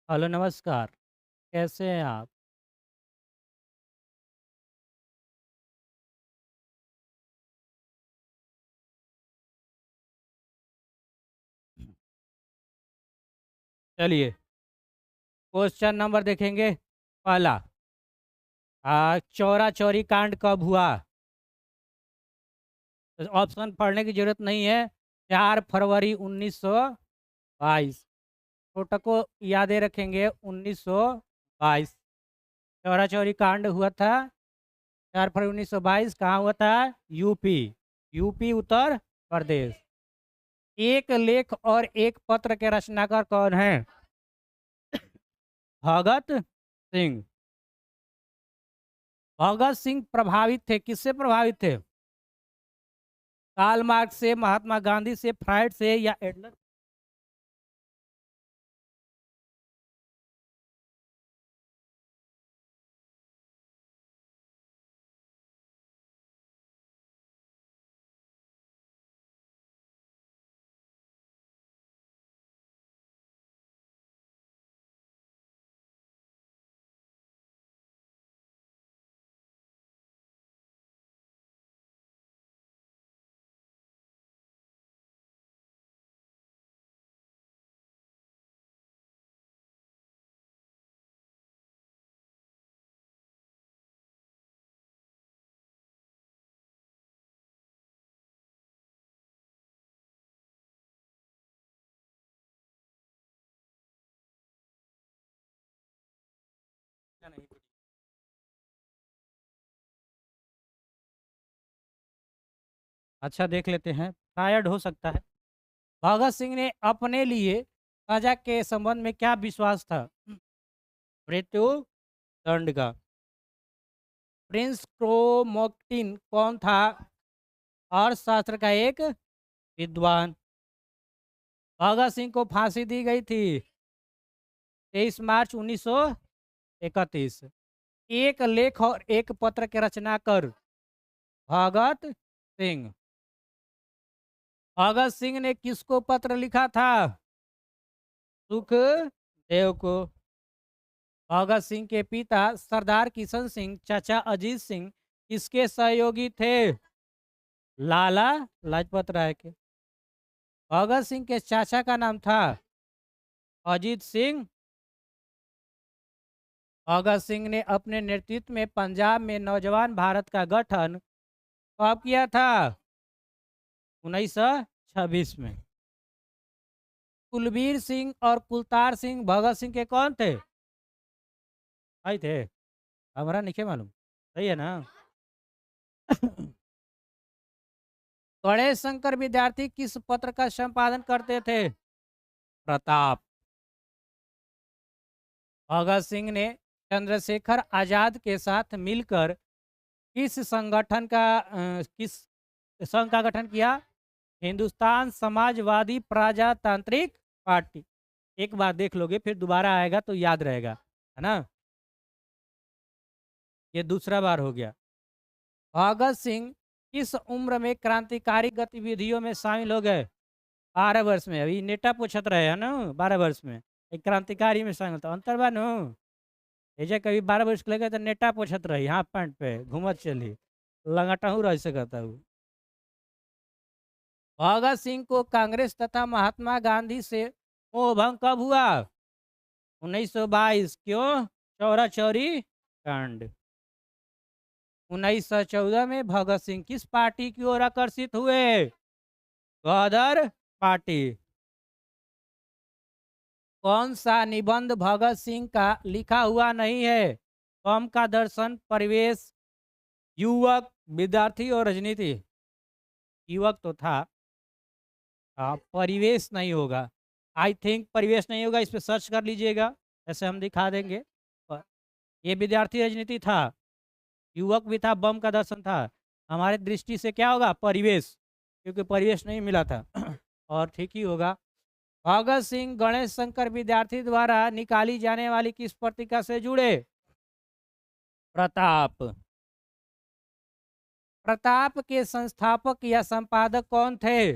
Hello, नमस्कार। कैसे हैं आप? चलिए, क्वेश्चन नंबर देखेंगे। पहला, चौरा-चौरी कांड कब हुआ? तो ऑप्शन पढ़ने की ज़रूरत नहीं है। 4 फरवरी 1922। छोटो को यादें रखेंगे 1922। चौरा-चौरी कांड हुआ था 4 फरवरी 1922। कहाँ हुआ था? यूपी। यूपी, उत्तर प्रदेश। एक लेख और एक पत्र के रचनाकार कौन हैं? भगत सिंह। भगत सिंह प्रभावित थे, किससे प्रभावित थे? कार्ल मार्क्स से, महात्मा गांधी से, फ्रायड से या एडलर? अच्छा, देख लेते हैं, फ्रायड हो सकता है। भगत सिंह ने अपने लिए सजा के संबंध में क्या विश्वास था? मृत्यु दंड का। प्रिंस क्रोमोक्टिन कौन था? अर्थशास्त्र का एक विद्वान। भगत सिंह को फांसी दी गई थी 23 मार्च 1931। एक लेख और एक पत्र के रचनाकार भगत सिंह। भगत सिंह ने किसको पत्र लिखा था? सुखदेव को। भगत सिंह के पिता सरदार किशन सिंह, चाचा अजीत सिंह किसके सहयोगी थे? लाला लाजपत राय के। भगत सिंह के चाचा का नाम था अजीत सिंह। भगत सिंह ने अपने नेतृत्व में पंजाब में नौजवान भारत का गठन कब किया था? 1926 में। कुलबीर सिंह और कुलतार सिंह भगत सिंह के कौन थे? भाई थे। हमारा नहीं मालूम। सही है ना? गणेश शंकर विद्यार्थी किस पत्र का संपादन करते थे? प्रताप। भगत सिंह ने चंद्रशेखर आजाद के साथ मिलकर किस संघ का गठन किया? हिंदुस्तान समाजवादी प्रजातांत्रिक पार्टी। एक बार देख लोगे फिर दोबारा आएगा तो याद रहेगा, है ना? ये दूसरा बार हो गया। भगत सिंह किस उम्र में क्रांतिकारी गतिविधियों में शामिल हो गए? 12 वर्ष में। अभी नेटा पूछत रहे है ना, 12 वर्ष में एक क्रांतिकारी में शामिल था, अंतर बा नु। ऐसे कभी 12 वर्ष के लगे तो नेटा पूछत रही, हाफ पैंट पे घूमत चली, लंगटहू रह सकता हूँ। भगत सिंह को कांग्रेस तथा महात्मा गांधी से मोह भंग कब हुआ? 1922। क्यों? चौरा चौरी कांड। 1914 में भगत सिंह किस पार्टी की ओर आकर्षित हुए? गदर पार्टी। कौन सा निबंध भगत सिंह का लिखा हुआ नहीं है? कम का दर्शन, परिवेश, युवक, विद्यार्थी और राजनीति। युवक तो था। परिवेश नहीं होगा। आई थिंक परिवेश नहीं होगा, इस पे सर्च कर लीजिएगा, ऐसे हम दिखा देंगे। ये विद्यार्थी राजनीति था, युवक भी था, बम का दर्शन था। हमारे दृष्टि से क्या होगा? परिवेश, क्योंकि परिवेश नहीं मिला था। और ठीक ही होगा। भगत सिंह गणेश शंकर विद्यार्थी द्वारा निकाली जाने वाली किस पत्रिका से जुड़े? प्रताप। प्रताप के संस्थापक या संपादक कौन थे?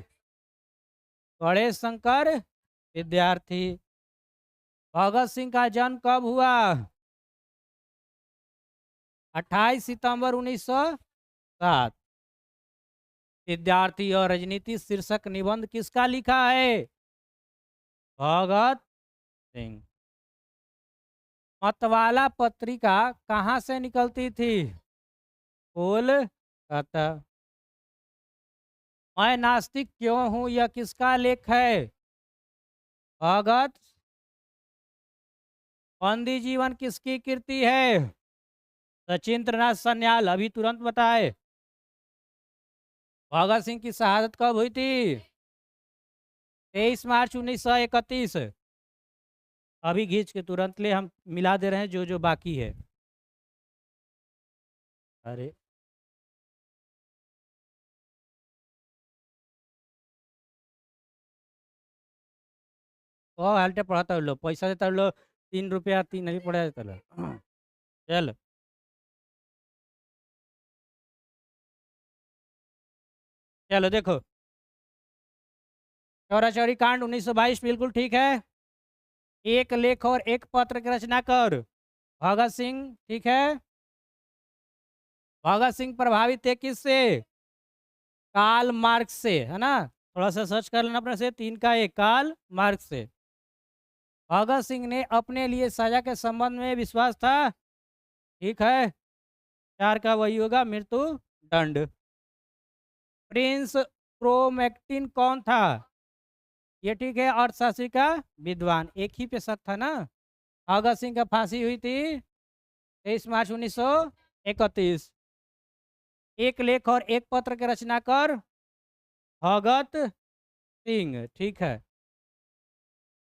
गणेश शंकर विद्यार्थी। भगत सिंह का जन्म कब हुआ? 28 सितंबर 1907। विद्यार्थी और राजनीति शीर्षक निबंध किसका लिखा है? भगत सिंह। मतवाला पत्रिका कहाँ से निकलती थी? कोलकाता। मैं नास्तिक क्यों हूँ, यह किसका लेख है? भगत। बंदी जीवन किसकी कृति है? सचिंद्रनाथ सन्याल। अभी तुरंत बताए। भगत सिंह की शहादत कब हुई थी? 23 मार्च 1931। अभी खींच के तुरंत ले, हम मिला दे रहे हैं जो जो बाकी है। अरे हाल्टे पढ़ाता लो, पैसा देता लो, 3 रुपया 3 नहीं पड़ा देता लो। चल चलो देखो, चौरा चौरी कांड 1922 बिल्कुल ठीक है। एक लेख और एक पत्र की रचना कर। भगत सिंह। ठीक है। भगत सिंह प्रभावित थे किससे? कार्ल मार्क्स से, है ना? थोड़ा सा सर्च कर लेना अपने से। 3 का 1, कार्ल मार्क्स से। भगत सिंह ने अपने लिए सजा के संबंध में विश्वास था। ठीक है। 4 का वही होगा, मृत्यु दंड। प्रिंस क्रोमैक्टिन कौन था? ये ठीक है। अर्थशास्त्री का विद्वान। एक ही पे शक था ना। भगत सिंह का फांसी हुई थी 23 मार्च 1931। एक लेख और एक पत्र की रचना कर। भगत सिंह। ठीक है।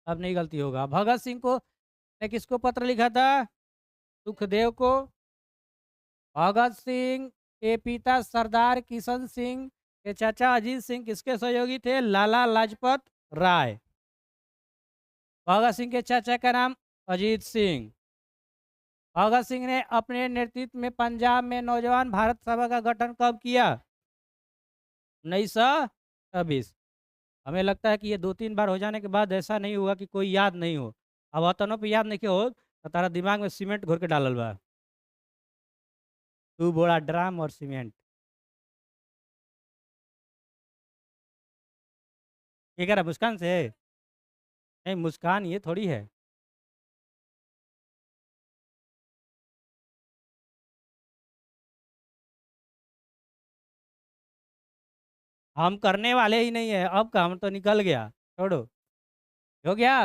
अब नहीं गलती होगा। भगत सिंह को ने किसको पत्र लिखा था? सुखदेव को। भगत सिंह के पिता सरदार किशन सिंह के चाचा अजीत सिंह किसके सहयोगी थे? लाला लाजपत राय। भगत सिंह के चाचा का नाम अजीत सिंह। भगत सिंह ने अपने नेतृत्व में पंजाब में नौजवान भारत सभा का गठन कब किया? 1926। हमें लगता है कि ये 2-3 बार हो जाने के बाद ऐसा नहीं हुआ कि कोई याद नहीं हो। अब वतनों पे याद नहीं हो तो तारा दिमाग में सीमेंट घोर के डालल बा। तू बोला ड्राम और सीमेंट। ये कह रहा मुस्कान से? नहीं, मुस्कान ये थोड़ी है। हम करने वाले ही नहीं है। अब काम तो निकल गया, छोड़ो। हो गया।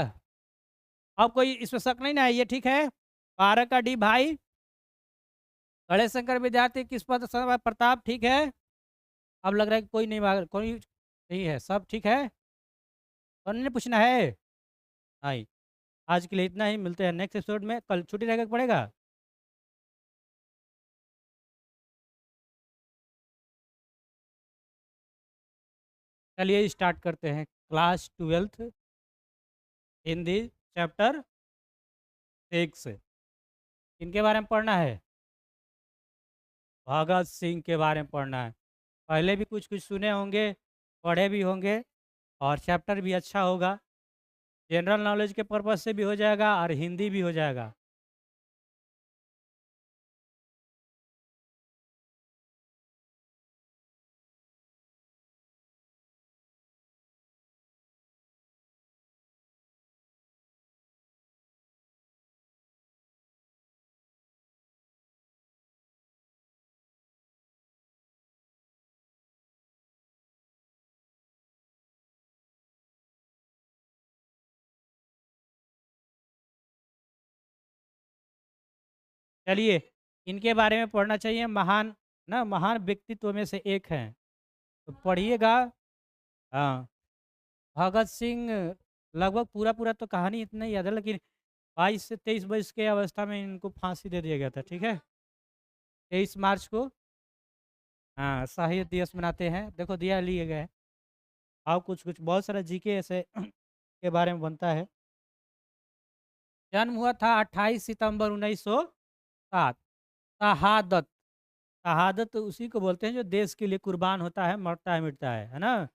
अब कोई इसमें शक नहीं ना है, ये ठीक है। 12 का डी भाई। गणेश शंकर विद्यार्थी किस पद प्रताप। ठीक है। अब लग रहा है कि कोई नहीं है, सब ठीक है। और नहीं पूछना है। नहीं। आज के लिए इतना ही। मिलते हैं नेक्स्ट एपिसोड में। कल छुट्टी रहेगा कि पड़ेगा? चलिए स्टार्ट करते हैं। Class 12th Hindi chapter 6। इनके बारे में पढ़ना है। भगत सिंह के बारे में पढ़ना है। पहले भी कुछ कुछ सुने होंगे, पढ़े भी होंगे, और चैप्टर भी अच्छा होगा। जनरल नॉलेज के पर्पज से भी हो जाएगा और हिंदी भी हो जाएगा। चलिए, इनके बारे में पढ़ना चाहिए। महान ना, महान व्यक्तित्व में से एक हैं, तो पढ़िएगा। हाँ। भगत सिंह लगभग पूरा पूरा तो कहानी इतना ही याद है, लेकिन 22 से 23 वर्ष के अवस्था में इनको फांसी दे दिया गया था। ठीक है। 23 मार्च को। हाँ, शहीद दिवस मनाते हैं। देखो दिया लिए गए। और कुछ कुछ बहुत सारा जीके ऐसे के बारे में बनता है। जन्म हुआ था 28 सितंबर 1907। शहादत। शहादत उसी को बोलते हैं जो देश के लिए कुर्बान होता है, मरता है, मिटता है ना?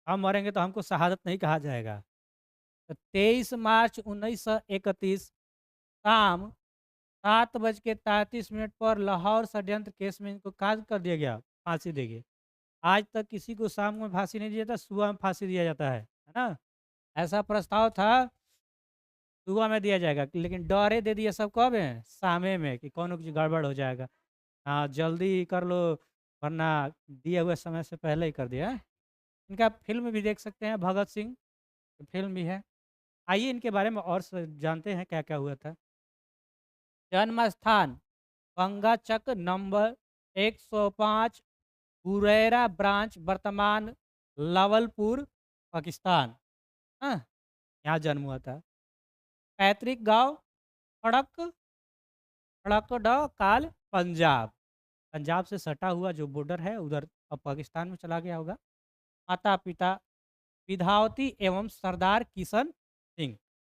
हम मरेंगे तो हमको शहादत नहीं कहा जाएगा। तो 23 मार्च 1931 शाम 7:33 पर लाहौर षड्यंत्र केस में इनको काज कर दिया गया, फांसी दे गए। आज तक किसी को शाम में फांसी नहीं दिया जाता, सुबह में फांसी दिया जाता है ना? ऐसा प्रस्ताव था, सुबह में दिया जाएगा, लेकिन डरे दे दिया सब कब है? शामे में, कि कौनो कुछ गड़बड़ हो जाएगा। हाँ, जल्दी कर लो वरना दिए हुए समय से पहले ही कर दिया है। इनका फ़िल्म भी देख सकते हैं, भगत सिंह फ़िल्म भी है। आइए इनके बारे में और जानते हैं क्या-क्या हुआ था। जन्म स्थान गंगा चक नंबर 105 हुरैरा ब्रांच, वर्तमान लावलपुर, पाकिस्तान। हाँ, यहाँ जन्म हुआ था। पैतृक गांव खड़क खड़कड़ काल, पंजाब। पंजाब से सटा हुआ जो बॉर्डर है उधर, अब पाकिस्तान में चला गया होगा। माता पिता विधावती एवं सरदार किशन सिंह।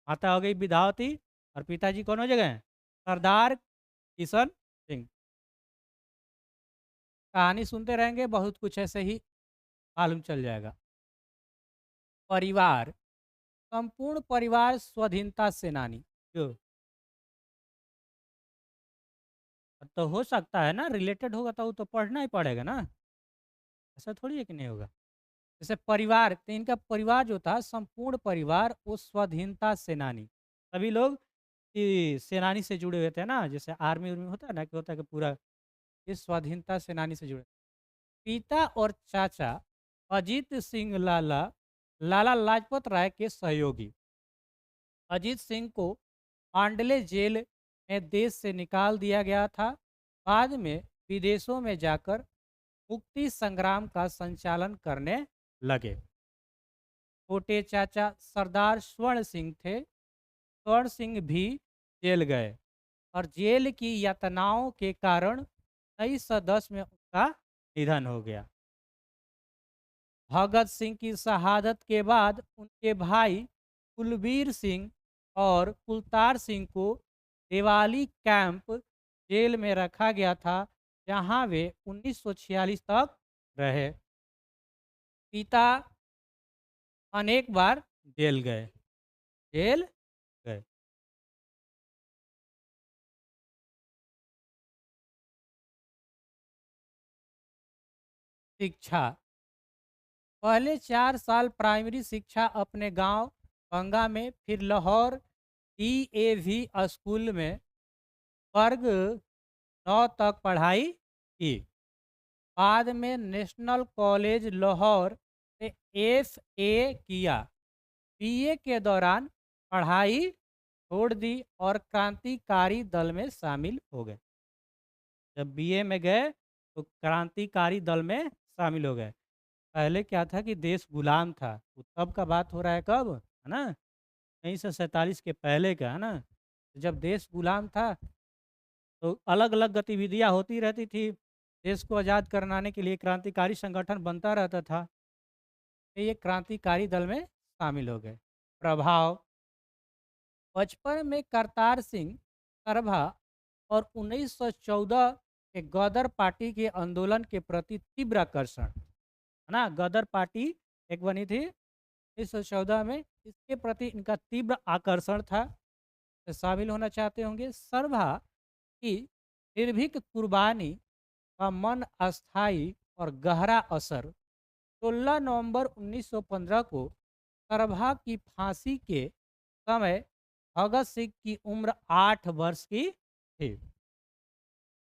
माता हो गई विधावती और पिताजी कौन हो जगह हैं? सरदार किशन सिंह। कहानी सुनते रहेंगे, बहुत कुछ ऐसे ही मालूम चल जाएगा। परिवार, संपूर्ण परिवार स्वाधीनता सेनानी। जो तो हो सकता है ना, रिलेटेड होगा तो वो तो पढ़ना ही पड़ेगा ना, ऐसा थोड़ी है कि नहीं होगा। जैसे परिवार, तो इनका परिवार जो था, संपूर्ण परिवार वो स्वाधीनता सेनानी। सभी लोग कि सेनानी से जुड़े हुए थे ना, जैसे आर्मी उर्मी होता है ना, कि होता है कि पूरा ये स्वाधीनता सेनानी से जुड़े। पिता और चाचा अजीत सिंह लाला, लाला लाजपत राय के सहयोगी। अजीत सिंह को मांडले जेल में देश से निकाल दिया गया था। बाद में विदेशों में जाकर मुक्ति संग्राम का संचालन करने लगे। छोटे चाचा सरदार स्वर्ण सिंह थे। स्वर्ण सिंह भी जेल गए और जेल की यातनाओं के कारण 1910 में उनका निधन हो गया। भगत सिंह की शहादत के बाद उनके भाई कुलबीर सिंह और कुलतार सिंह को देवाली कैंप जेल में रखा गया था, जहां वे 1946 तक रहे। पिता अनेक बार जेल गए, जेल गए। शिक्षा, पहले 4 साल प्राइमरी शिक्षा अपने गांव बंगा में, फिर लाहौर DAV स्कूल में वर्ग 9 तक पढ़ाई की। बाद में नेशनल कॉलेज लाहौर से FA किया। BA के दौरान पढ़ाई छोड़ दी और क्रांतिकारी दल में शामिल हो गए। जब BA में गए तो क्रांतिकारी दल में शामिल हो गए। पहले क्या था कि देश गुलाम था, वो तब का बात हो रहा है, कब है ना, 1947 के पहले का है ना। जब देश गुलाम था तो अलग अलग गतिविधियां होती रहती थी, देश को आज़ाद कराने के लिए क्रांतिकारी संगठन बनता रहता था। तो ये क्रांतिकारी दल में शामिल हो गए। प्रभाव, बचपन में करतार सिंह सरभा और 1914 के गदर पार्टी के आंदोलन के प्रति तीव्र आकर्षण, है ना, गदर पार्टी एक बनी थी 1914 में, इसके प्रति इनका तीव्र आकर्षण था, तो शामिल होना चाहते होंगे। सरभा की निर्भीक कुर्बानी का मन अस्थाई और गहरा असर। 16 नवंबर 1915 को सरभा की फांसी के समय भगत सिंह की उम्र 8 वर्ष की थी।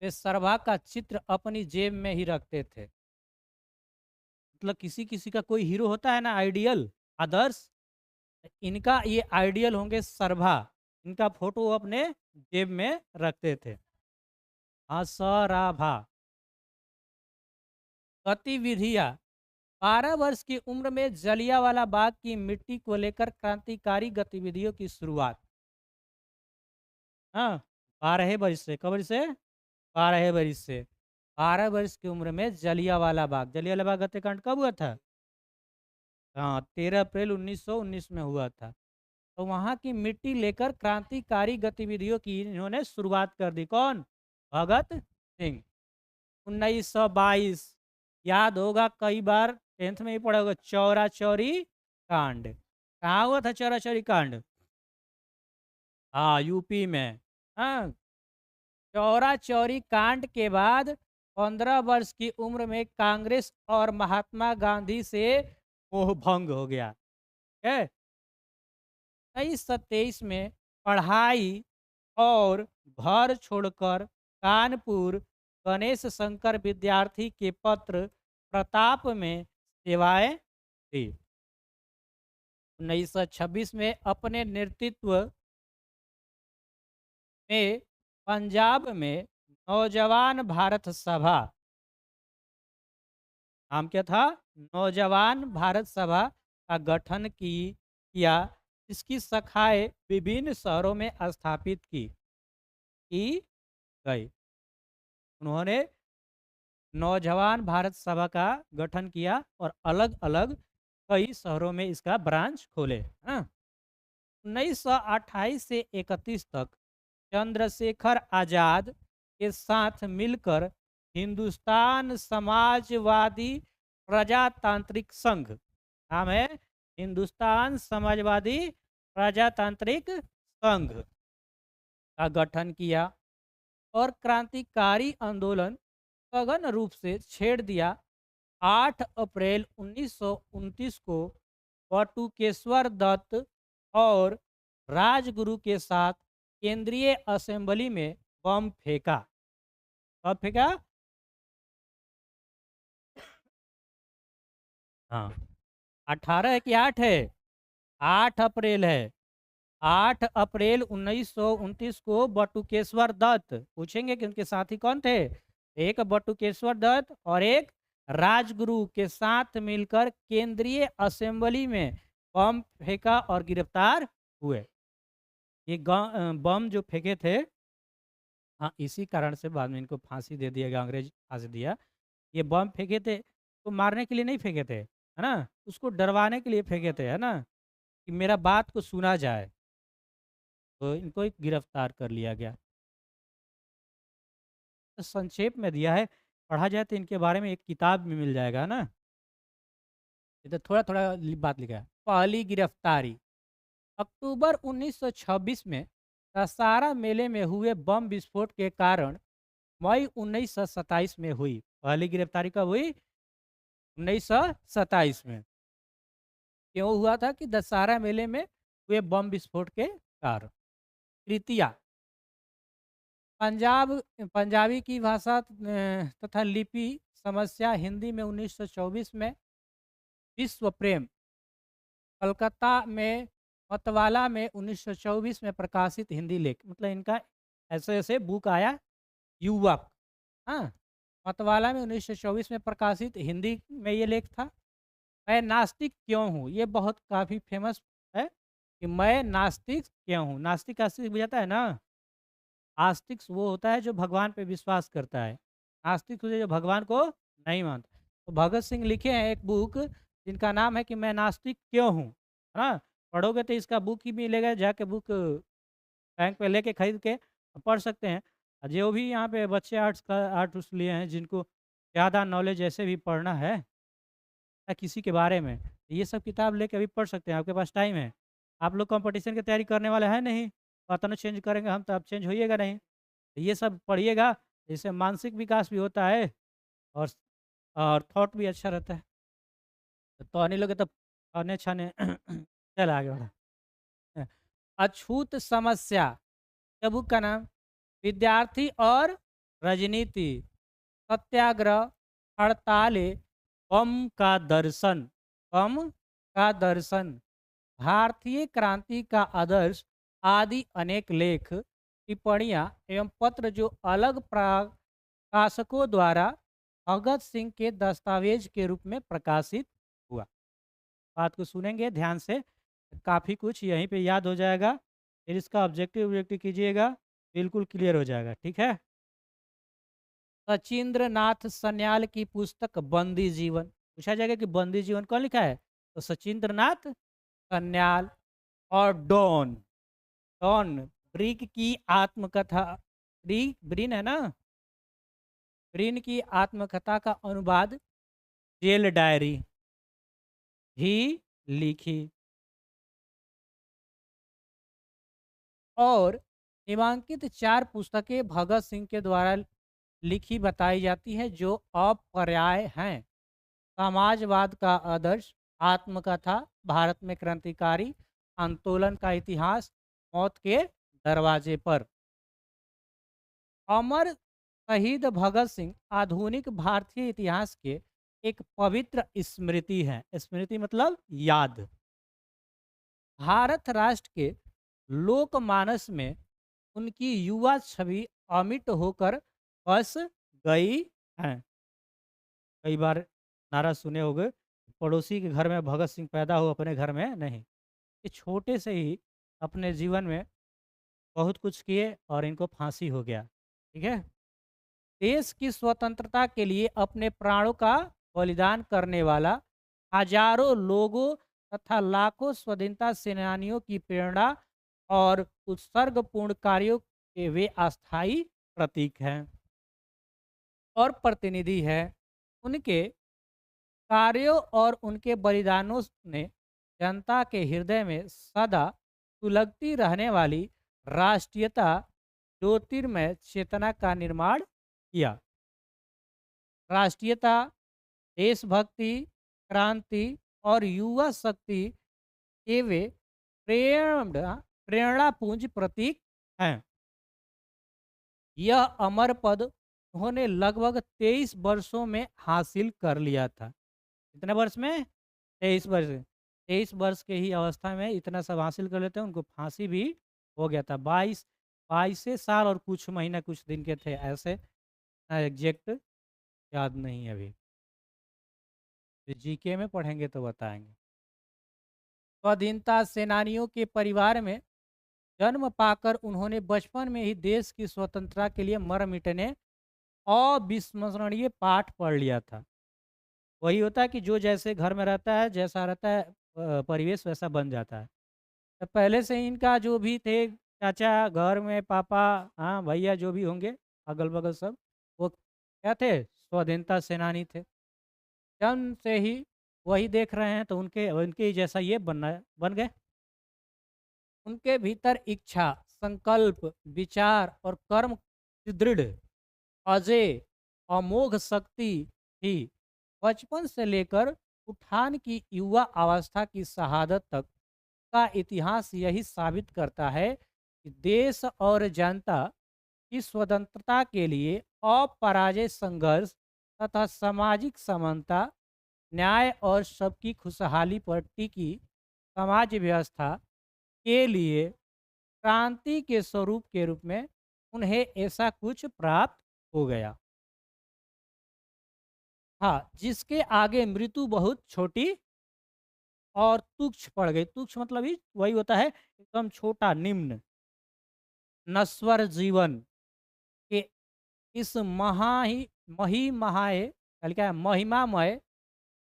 वे सरभा का चित्र अपनी जेब में ही रखते थे। मतलब किसी किसी का कोई हीरो होता है ना, आइडियल, आदर्श, इनका ये आइडियल होंगे सरभा। इनका फोटो वो अपने जेब में रखते थे। हाँ, सराभा। गतिविधियां, 12 वर्ष की उम्र में जलियांवाला बाग की मिट्टी को लेकर क्रांतिकारी गतिविधियों की शुरुआत। हाँ, 12 वर्ष से, कब वर्ष से? 12 वर्ष से। 12 वर्ष की उम्र में जलियांवाला बाग, जलियांवाला बाग हत्याकांड कब हुआ था? हाँ, 13 अप्रैल 1919 में हुआ था। तो वहाँ की मिट्टी लेकर क्रांतिकारी गतिविधियों की इन्होंने शुरुआत कर दी। कौन? भगत सिंह। 1922, याद होगा, कई बार 10th में ही पढ़ा होगा, चौरा चौरी कांड। कहाँ हुआ था चौरा चौरी कांड? हाँ, यूपी में। हाँ, चौरा चौरी कांड के बाद 15 वर्ष की उम्र में कांग्रेस और महात्मा गांधी से मोह भंग हो गया है। 1923 में पढ़ाई और घर छोड़कर कानपुर गणेश शंकर विद्यार्थी के पत्र प्रताप में सेवाएं दी। 1926 में अपने नेतृत्व में पंजाब में नौजवान भारत सभा, नाम क्या था? नौजवान भारत सभा का गठन किया। इसकी शाखाएं विभिन्न शहरों में स्थापित की गई। उन्होंने नौजवान भारत सभा का गठन किया और अलग अलग कई शहरों में इसका ब्रांच खोले। हाँ, 1928 से 31 तक चंद्रशेखर आजाद के साथ मिलकर हिंदुस्तान समाजवादी प्रजातांत्रिक संघ, नाम है हिंदुस्तान समाजवादी प्रजातांत्रिक संघ, का गठन किया और क्रांतिकारी आंदोलन सघन रूप से छेड़ दिया। 8 अप्रैल 1929 को बटुकेश्वर दत्त और राजगुरु के साथ केंद्रीय असेंबली में बम फेंका। कब फेंका? हाँ, 18 है कि 8 है? 8 अप्रैल है। 8 अप्रैल 1929 को बटुकेश्वर दत्त, पूछेंगे कि उनके साथी कौन थे? एक बटुकेश्वर दत्त और एक राजगुरु के साथ मिलकर केंद्रीय असेंबली में बम फेंका और गिरफ्तार हुए। ये बम जो फेंके थे, हाँ, इसी कारण से बाद में इनको फांसी दे दिया गया, अंग्रेज फांसी दिया। ये बम फेंके थे तो मारने के लिए नहीं फेंके थे, है ना? उसको डरवाने के लिए फेंके थे, है ना, कि मेरा बात को सुना जाए। तो इनको गिरफ्तार कर लिया गया। तो संक्षेप में दिया है, पढ़ा जाए तो इनके बारे में एक किताब में मिल जाएगा ना। ये तो थोड़ा थोड़ा बात लिखा है। पहली गिरफ्तारी अक्टूबर 1926 में दशहरा मेले में हुए बम विस्फोट के कारण मई 1927 में हुई। पहली गिरफ्तारी कब हुई? 1927 में। क्यों हुआ था? कि दशहरा मेले में हुए बम विस्फोट के कारण। तृतीया पंजाबी की भाषा तथा लिपि समस्या हिंदी में 1924 में। विश्व प्रेम कलकत्ता में मतवाला में 1924 में प्रकाशित हिंदी लेख, मतलब इनका ऐसे ऐसे बुक आया युवक। हाँ, मतवाला में 1924 में प्रकाशित हिंदी में ये लेख था। मैं नास्तिक क्यों हूँ, ये बहुत काफ़ी फेमस है कि मैं नास्तिक क्यों हूँ। नास्तिक आस्तिक बुझाता है ना? आस्तिक वो होता है जो भगवान पे विश्वास करता है, नास्तिक जो भगवान को नहीं मानता। तो भगत सिंह लिखे हैं एक बुक जिनका नाम है कि मैं नास्तिक क्यों हूँ, है ना? पढ़ोगे तो इसका बुक ही मिलेगा, जाके बुक बैंक पे लेके खरीद के पढ़ सकते हैं। और जो भी यहाँ पे बच्चे आर्ट्स लिए हैं, जिनको ज़्यादा नॉलेज ऐसे भी पढ़ना है या किसी के बारे में, तो ये सब किताब लेके अभी पढ़ सकते हैं, आपके पास टाइम है। आप लोग कंपटीशन की तैयारी करने वाले हैं नहीं, पता चेंज करेंगे हम तो आप चेंज होइएगा नहीं। तो ये सब पढ़िएगा, इससे मानसिक विकास भी होता है और थॉट भी अच्छा रहता है। तो अन्य लोग तो पढ़ने छाने चल आगे बढ़ा। अछूत समस्या, क्या बुक का नाम? विद्यार्थी और राजनीति, सत्याग्रह, हड़तालें, बम का दर्शन, बम का दर्शन, भारतीय क्रांति का आदर्श आदि अनेक लेख, टिप्पणियाँ एवं पत्र जो अलग प्रकाशकों द्वारा भगत सिंह के दस्तावेज के रूप में प्रकाशित हुआ। बात को सुनेंगे ध्यान से, काफ़ी कुछ यहीं पे याद हो जाएगा। फिर इसका ऑब्जेक्टिव ऑब्जेक्टिव कीजिएगा, बिल्कुल क्लियर हो जाएगा। ठीक है। सचिंद्र नाथ सन्याल की पुस्तक बंदी जीवन, पूछा जाएगा कि बंदी जीवन कौन लिखा है? तो सचिंद्र नाथ सन्याल। और डॉन, डॉन ब्रिक की आत्मकथा, ब्रिन है ना, ब्रिन की आत्मकथा का अनुवाद जेल डायरी भी लिखी। और निम्नांकित 4 पुस्तकें भगत सिंह के द्वारा लिखी बताई जाती हैं जो अपर्याय हैं। समाजवाद का आदर्श, आत्मकथा, भारत में क्रांतिकारी आंदोलन का इतिहास, मौत के दरवाजे पर। अमर शहीद भगत सिंह आधुनिक भारतीय इतिहास के एक पवित्र स्मृति है। स्मृति मतलब याद। भारत राष्ट्र के लोकमानस में उनकी युवा छवि अमिट होकर बस गई है। कई बार नारा सुने होंगे, पड़ोसी के घर में भगत सिंह पैदा हो, अपने घर में नहीं। ये छोटे से ही अपने जीवन में बहुत कुछ किए और इनको फांसी हो गया। ठीक है। देश की स्वतंत्रता के लिए अपने प्राणों का बलिदान करने वाला हजारों लोगों तथा लाखों स्वतंत्रता सेनानियों की प्रेरणा और उत्सर्गपूर्ण कार्यों के वे अस्थायी प्रतीक हैं और प्रतिनिधि है। उनके कार्यों और उनके बलिदानों ने जनता के हृदय में सदा सुलगती रहने वाली राष्ट्रीयता ज्योतिर्मय चेतना का निर्माण किया। राष्ट्रीयता, देशभक्ति, क्रांति और युवा शक्ति के वे प्रेरणापुंज प्रतीक हैं। यह अमर पद उन्होंने लगभग 23 वर्षों में हासिल कर लिया था। कितने वर्ष में? 23 वर्ष। 23 वर्ष के ही अवस्था में इतना सब हासिल कर लेते हैं। उनको फांसी भी हो गया था। 22 साल और कुछ महीना कुछ दिन के थे, ऐसे एग्जैक्ट याद नहीं है अभी। जीके में पढ़ेंगे तो बताएंगे। स्वाधीनता सेनानियों के परिवार में जन्म पाकर उन्होंने बचपन में ही देश की स्वतंत्रता के लिए मर मिटने अविस्मरणीय पाठ पढ़ लिया था। वही होता है कि जो जैसे घर में रहता है, जैसा रहता है परिवेश वैसा बन जाता है। तो पहले से ही इनका जो भी थे चाचा घर में, पापा, हाँ भैया जो भी होंगे अगल बगल सब, वो क्या थे? स्वाधीनता सेनानी थे। जन्म से ही वही देख रहे हैं तो उनके उनके ही जैसा ये बन गए। उनके भीतर इच्छा, संकल्प, विचार और कर्म की दृढ़, अजय, अमोघ शक्ति थी। बचपन से लेकर उठान की युवा अवस्था की शहादत तक का इतिहास यही साबित करता है कि देश और जनता की स्वतंत्रता के लिए अपराजय संघर्ष तथा सामाजिक समानता, न्याय और सबकी खुशहाली पर टिकी समाज व्यवस्था के लिए क्रांति के स्वरूप के रूप में उन्हें ऐसा कुछ प्राप्त हो गया। हाँ, जिसके आगे मृत्यु बहुत छोटी और तुच्छ पड़ गई। तुच्छ मतलब ही वही होता है एकदम छोटा, निम्न, नश्वर जीवन के इस महिमामय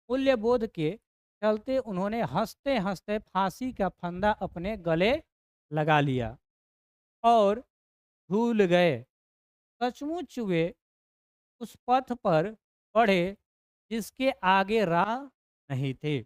मूल्यबोध के चलते उन्होंने हंसते हंसते फांसी का फंदा अपने गले लगा लिया और भूल गए। सचमुच वे उस पथ पर बढ़े जिसके आगे राह नहीं थे।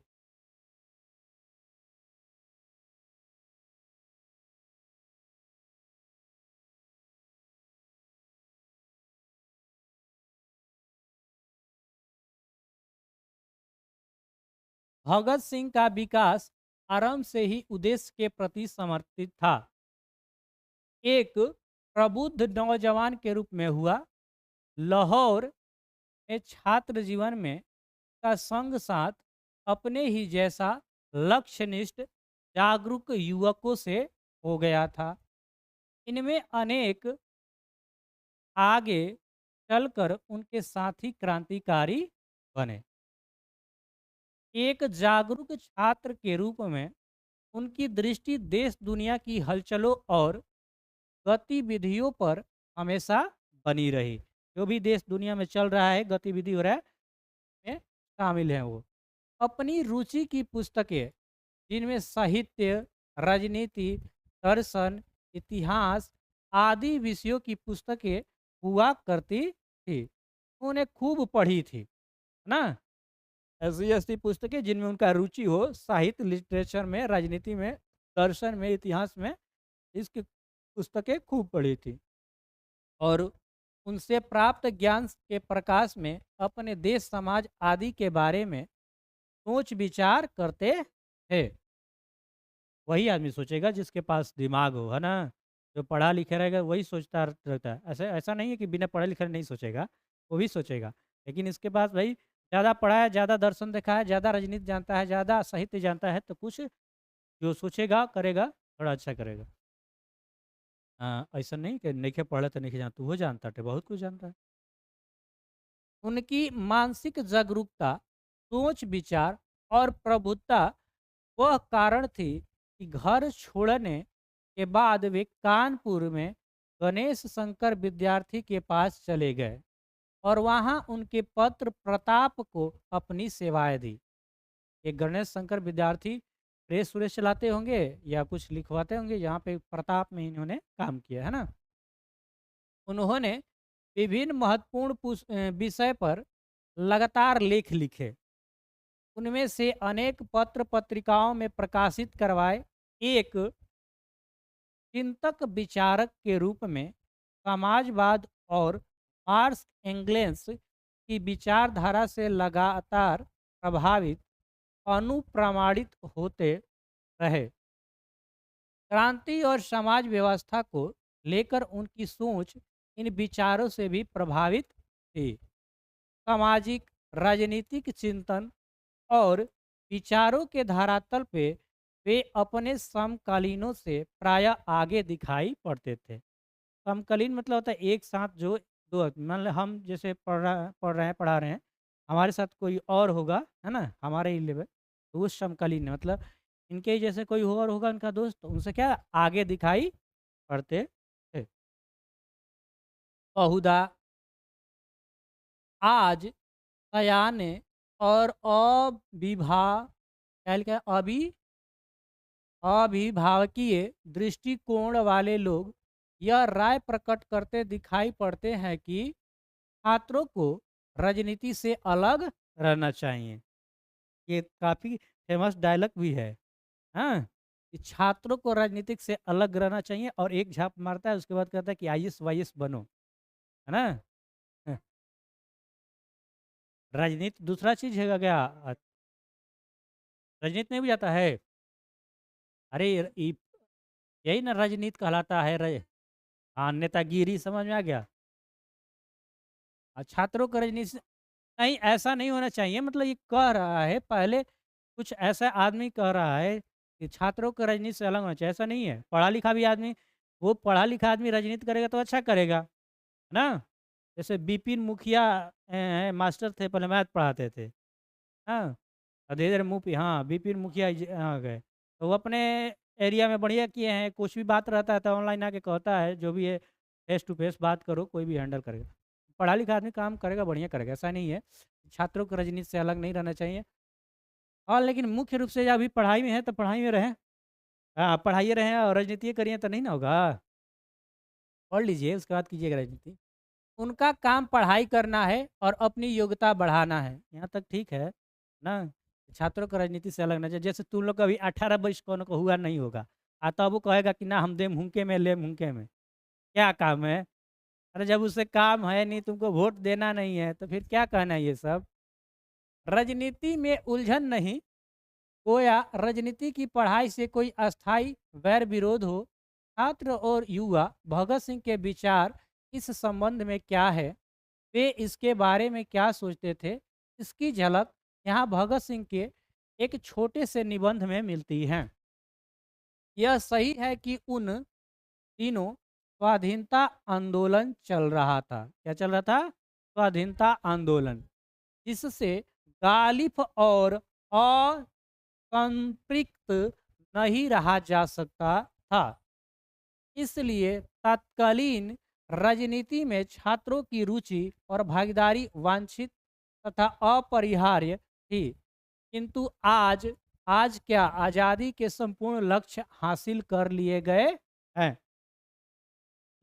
भगत सिंह का विकास आरंभ से ही उद्देश्य के प्रति समर्पित था। एक प्रबुद्ध नौजवान के रूप में हुआ। लाहौर में छात्र जीवन में का संग साथ अपने ही जैसा लक्ष्यनिष्ठ जागरूक युवकों से हो गया था। इनमें अनेक आगे चलकर उनके साथी क्रांतिकारी बने। एक जागरूक छात्र के रूप में उनकी दृष्टि देश दुनिया की हलचलों और गतिविधियों पर हमेशा बनी रही। जो भी देश दुनिया में चल रहा है, गतिविधि हो रहा है, में शामिल हैं वो। अपनी रुचि की पुस्तकें जिनमें साहित्य, राजनीति, दर्शन, इतिहास आदि विषयों की पुस्तकें हुआ करती थी, उन्हें खूब पढ़ी थी, है ना? ऐसी ऐसी पुस्तकें जिनमें उनका रुचि हो, साहित्य, लिटरेचर में, राजनीति में, दर्शन में, इतिहास में, इसके पुस्तकें खूब पढ़ी थी और उनसे प्राप्त ज्ञान के प्रकाश में अपने देश समाज आदि के बारे में सोच विचार करते थे। वही आदमी सोचेगा जिसके पास दिमाग हो, है ना? जो पढ़ा लिखा रहेगा वही सोचता रहता है। ऐसा ऐसा नहीं है कि बिना पढ़े लिखे नहीं सोचेगा, वो भी सोचेगा। लेकिन इसके पास भाई ज़्यादा पढ़ा है, ज़्यादा दर्शन देखा है, ज़्यादा राजनीति जानता है, ज़्यादा साहित्य जानता है, तो कुछ जो सोचेगा, करेगा, थोड़ा अच्छा करेगा। ऐसा नहीं कि नइखे पढ़ले त नइखे जानत, उहो जानताटे, बहुत कुछ जानता है। उनकी मानसिक जागरूकता, सोच विचार और प्रबुद्धता वह कारण थी कि घर छोड़ने के बाद वे कानपुर में गणेश शंकर विद्यार्थी के पास चले गए और वहां उनके पत्र प्रताप को अपनी सेवाएं दी। ये गणेश शंकर विद्यार्थी प्रेस व्रेस चलाते होंगे या कुछ लिखवाते होंगे, यहाँ पे प्रताप में इन्होंने काम किया है ना। उन्होंने विभिन्न महत्वपूर्ण विषय पर लगातार लेख लिखे। उनमें से अनेक पत्र पत्रिकाओं में प्रकाशित करवाए। एक चिंतक विचारक के रूप में समाजवाद और मार्क्स एंगेल्स की विचारधारा से लगातार प्रभावित अनुप्रमाणित होते रहे। क्रांति और समाज व्यवस्था को लेकर उनकी सोच इन विचारों से भी प्रभावित थी। सामाजिक राजनीतिक चिंतन और विचारों के धरातल पे वे अपने समकालीनों से प्रायः आगे दिखाई पड़ते थे। समकालीन मतलब होता है एक साथ जो दो मान लो हम जैसे पढ़ रहे हैं पढ़ा रहे हैं, हमारे साथ कोई और होगा, है ना, हमारे ही लेवल, तो उस समकालीन है मतलब इनके ही जैसे कोई और होगा उनका दोस्त, तो उनसे क्या आगे दिखाई पड़ते थे। बहुधा आज सयाने और क्या अभिभावकीय दृष्टिकोण वाले लोग यह राय प्रकट करते दिखाई पड़ते हैं कि छात्रों को राजनीति से अलग रहना चाहिए। ये काफ़ी फेमस डायलॉग भी है। हाँ, कि छात्रों को राजनीतिक से अलग रहना चाहिए और एक झाप मारता है उसके बाद कहता है कि आईएएस वाईएएस बनो, है ना? हाँ, राजनीति दूसरा चीज़ है क्या? राजनीति नहीं भी जाता है? अरे यही ना राजनीति कहलाता है। हाँ, नेतागिरी समझ में आ गया। छात्रों को राजनीति नहीं, ऐसा नहीं होना चाहिए, मतलब ये कह रहा है पहले कुछ ऐसा आदमी कह रहा है कि छात्रों को राजनीति से अलग होना चाहिए, ऐसा नहीं है। पढ़ा लिखा भी आदमी, वो पढ़ा लिखा आदमी राजनीति करेगा तो अच्छा करेगा, है ना? जैसे बिपिन मुखिया मास्टर थे, पहले मैथ पढ़ाते थे, हाँ, और धीरे-धीरे मुँह पे हाँ, विपिन मुखिया आ गए। तो वो अपने एरिया में बढ़िया किए हैं, कुछ भी बात रहता है तो ऑनलाइन आके कहता है, जो भी है फेस टू फेस बात करो, कोई भी हैंडल करेगा। पढ़ा लिखा आदमी काम करेगा, बढ़िया करेगा, ऐसा नहीं है। छात्रों को राजनीति से अलग नहीं रहना चाहिए। हाँ, लेकिन मुख्य रूप से अभी पढ़ाई में है तो पढ़ाई में रहें। हाँ, पढ़ाइए रहें और राजनीति करिए तो नहीं ना होगा। पढ़ लीजिए उसके बाद कीजिएगा राजनीति। उनका काम पढ़ाई करना है और अपनी योग्यता बढ़ाना है, यहाँ तक ठीक है ना? छात्रों को राजनीति से अलग ना चाहिए। जैसे तुम लोग का अभी 18 वर्ष कौन को हुआ नहीं होगा, तब वो कहेगा कि ना हम देम हुंके में लेम हुंके में, क्या काम है? अरे जब उसे काम है नहीं, तुमको वोट देना नहीं है, तो फिर क्या कहना है ये सब? राजनीति में उलझन नहीं, गोया राजनीति की पढ़ाई से कोई अस्थाई वैर विरोध हो। छात्र और युवा भगत सिंह के विचार इस संबंध में क्या है, वे इसके बारे में क्या सोचते थे, इसकी झलक यहाँ भगत सिंह के एक छोटे से निबंध में मिलती है। यह सही है कि उन दिनों स्वाधीनता आंदोलन चल रहा था। क्या चल रहा था? स्वाधीनता आंदोलन, जिससे गालिब और असंपृक्त नहीं रहा जा सकता था। इसलिए तत्कालीन राजनीति में छात्रों की रुचि और भागीदारी वांछित तथा अपरिहार्य थी। किंतु आज आज क्या आज़ादी के संपूर्ण लक्ष्य हासिल कर लिए गए हैं?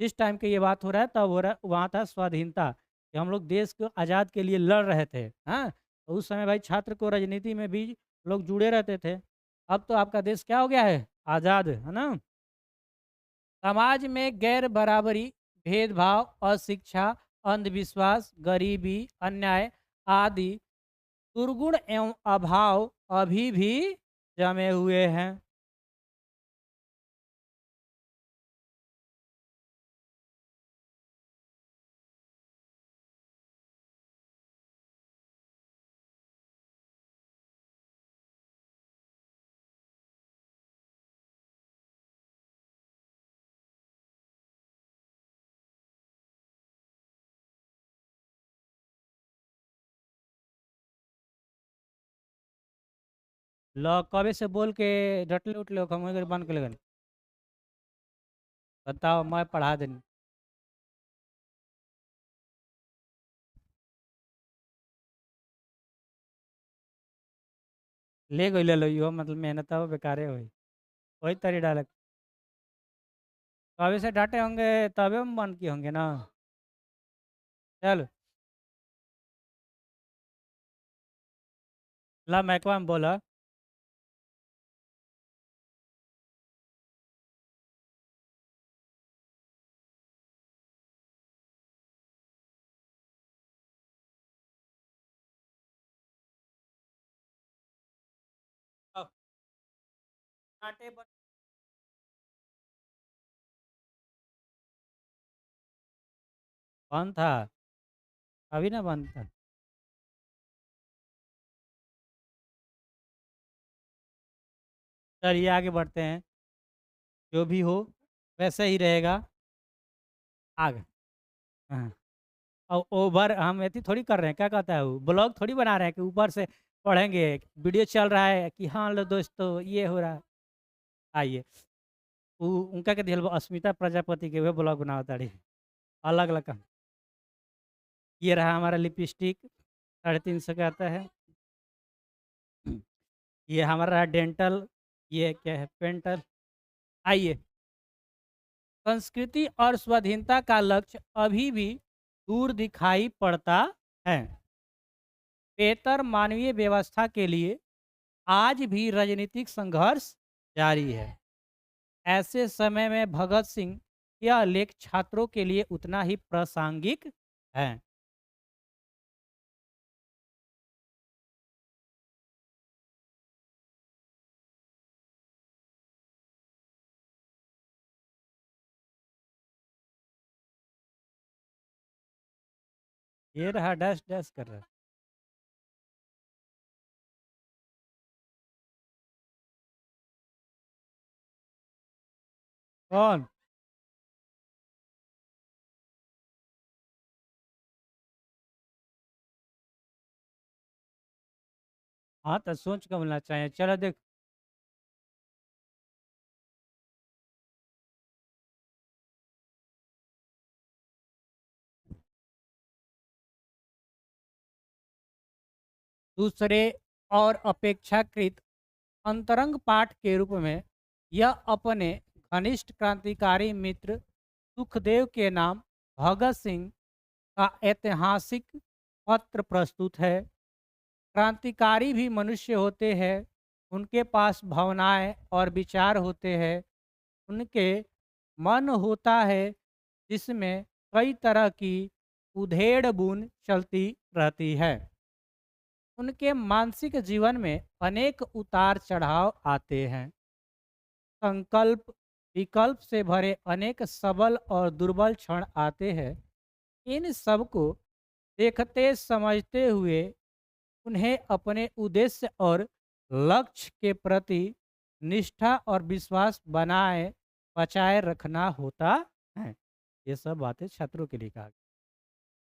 जिस टाइम की ये बात हो रहा है तब हो रहा वहाँ था स्वाधीनता, कि हम लोग देश को आज़ाद के लिए लड़ रहे थे। हाँ, तो उस समय भाई छात्र को राजनीति में भी लोग जुड़े रहते थे। अब तो आपका देश क्या हो गया है? आज़ाद, है ना? समाज में गैर बराबरी, भेदभाव, अशिक्षा, अंधविश्वास, गरीबी, अन्याय आदि दुर्गुण एवं अभाव अभी भी जमे हुए हैं। लो कबे से बोल के डटले उठले हो, हम अगर बंद कर लगन। बताओ, मैं पढ़ा देनी। ले गई ले लो यो, मतलब मेहनत हो बेकारे हुई। वही तरी डाले। कबे से डांटे होंगे तबे हम बंद किए होंगे ना। चल, ला मैकवा में बोला। अब डांटे बंद था, अभी ना बंद था। चलिए आगे बढ़ते हैं। जो भी हो वैसे ही रहेगा आगे। हाँ। और ओवर हम ऐसी थोड़ी कर रहे हैं, क्या कहता है वो, ब्लॉग थोड़ी बना रहे हैं कि ऊपर से पढ़ेंगे। वीडियो चल रहा है कि हाँ लो दोस्तों ये हो रहा है। आइए, उनका के दिल अस्मिता प्रजापति के वे ब्लॉग बनाओ ताड़ी अलग अलग का। ये रहा हमारा लिपस्टिक, 350 का आता है। ये हमारा रहा डेंटल, ये क्या है, पेंटल। आइए, संस्कृति और स्वाधीनता का लक्ष्य अभी भी दूर दिखाई पड़ता है। बेहतर मानवीय व्यवस्था के लिए आज भी राजनीतिक संघर्ष जारी है। ऐसे समय में भगत सिंह यह लेख छात्रों के लिए उतना ही प्रासंगिक है। ये रहा डैश डैश कर रहा है। कौन? हाँ तो सोच के बोलना चाहिए। चलो देख, दूसरे और अपेक्षाकृत अंतरंग पाठ के रूप में यह अपने घनिष्ठ क्रांतिकारी मित्र सुखदेव के नाम भगत सिंह का ऐतिहासिक पत्र प्रस्तुत है। क्रांतिकारी भी मनुष्य होते हैं, उनके पास भावनाएं और विचार होते हैं। उनके मन होता है जिसमें कई तरह की उधेड़ बुन चलती रहती है। उनके मानसिक जीवन में अनेक उतार चढ़ाव आते हैं। संकल्प विकल्प से भरे अनेक सबल और दुर्बल क्षण आते हैं। इन सब को देखते समझते हुए उन्हें अपने उद्देश्य और लक्ष्य के प्रति निष्ठा और विश्वास बनाए बचाए रखना होता है। ये सब बातें छात्रों के लिए कहा गया।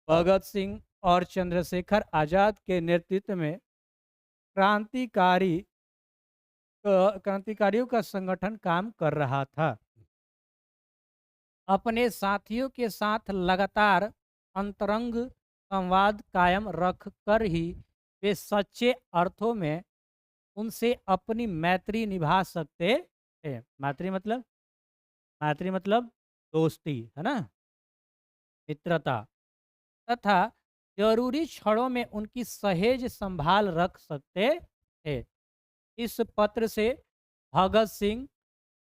भगत सिंह और चंद्रशेखर आजाद के नेतृत्व में क्रांतिकारी क्रांतिकारियों का संगठन काम कर रहा था। अपने साथियों के साथ लगातार अंतरंग संवाद कायम रख कर ही वे सच्चे अर्थों में उनसे अपनी मैत्री निभा सकते थे। मैत्री मतलब दोस्ती है ना, मित्रता। तथा जरूरी क्षणों में उनकी सहेज संभाल रख सकते थे। इस पत्र से भगत सिंह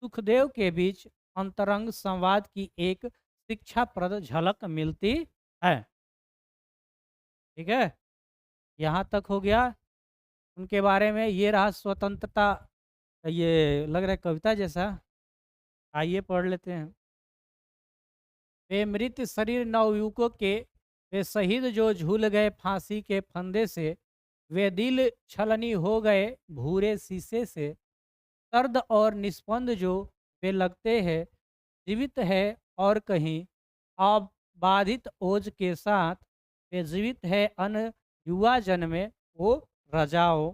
सुखदेव के बीच अंतरंग संवाद की एक शिक्षाप्रद झलक मिलती है। ठीक है, यहाँ तक हो गया उनके बारे में। ये रहा स्वतंत्रता, ये लग रहा है कविता जैसा। आइए पढ़ लेते हैं। वे मृत शरीर नवयुवकों के, वे शहीद जो झूल गए फांसी के फंदे से, वे दिल छलनी हो गए भूरे शीशे से, सर्द और निस्पंद जो वे लगते हैं, जीवित है और कहीं अब बाधित ओज के साथ, वे जीवित है अन्य युवा जन्मे वो रजाओ,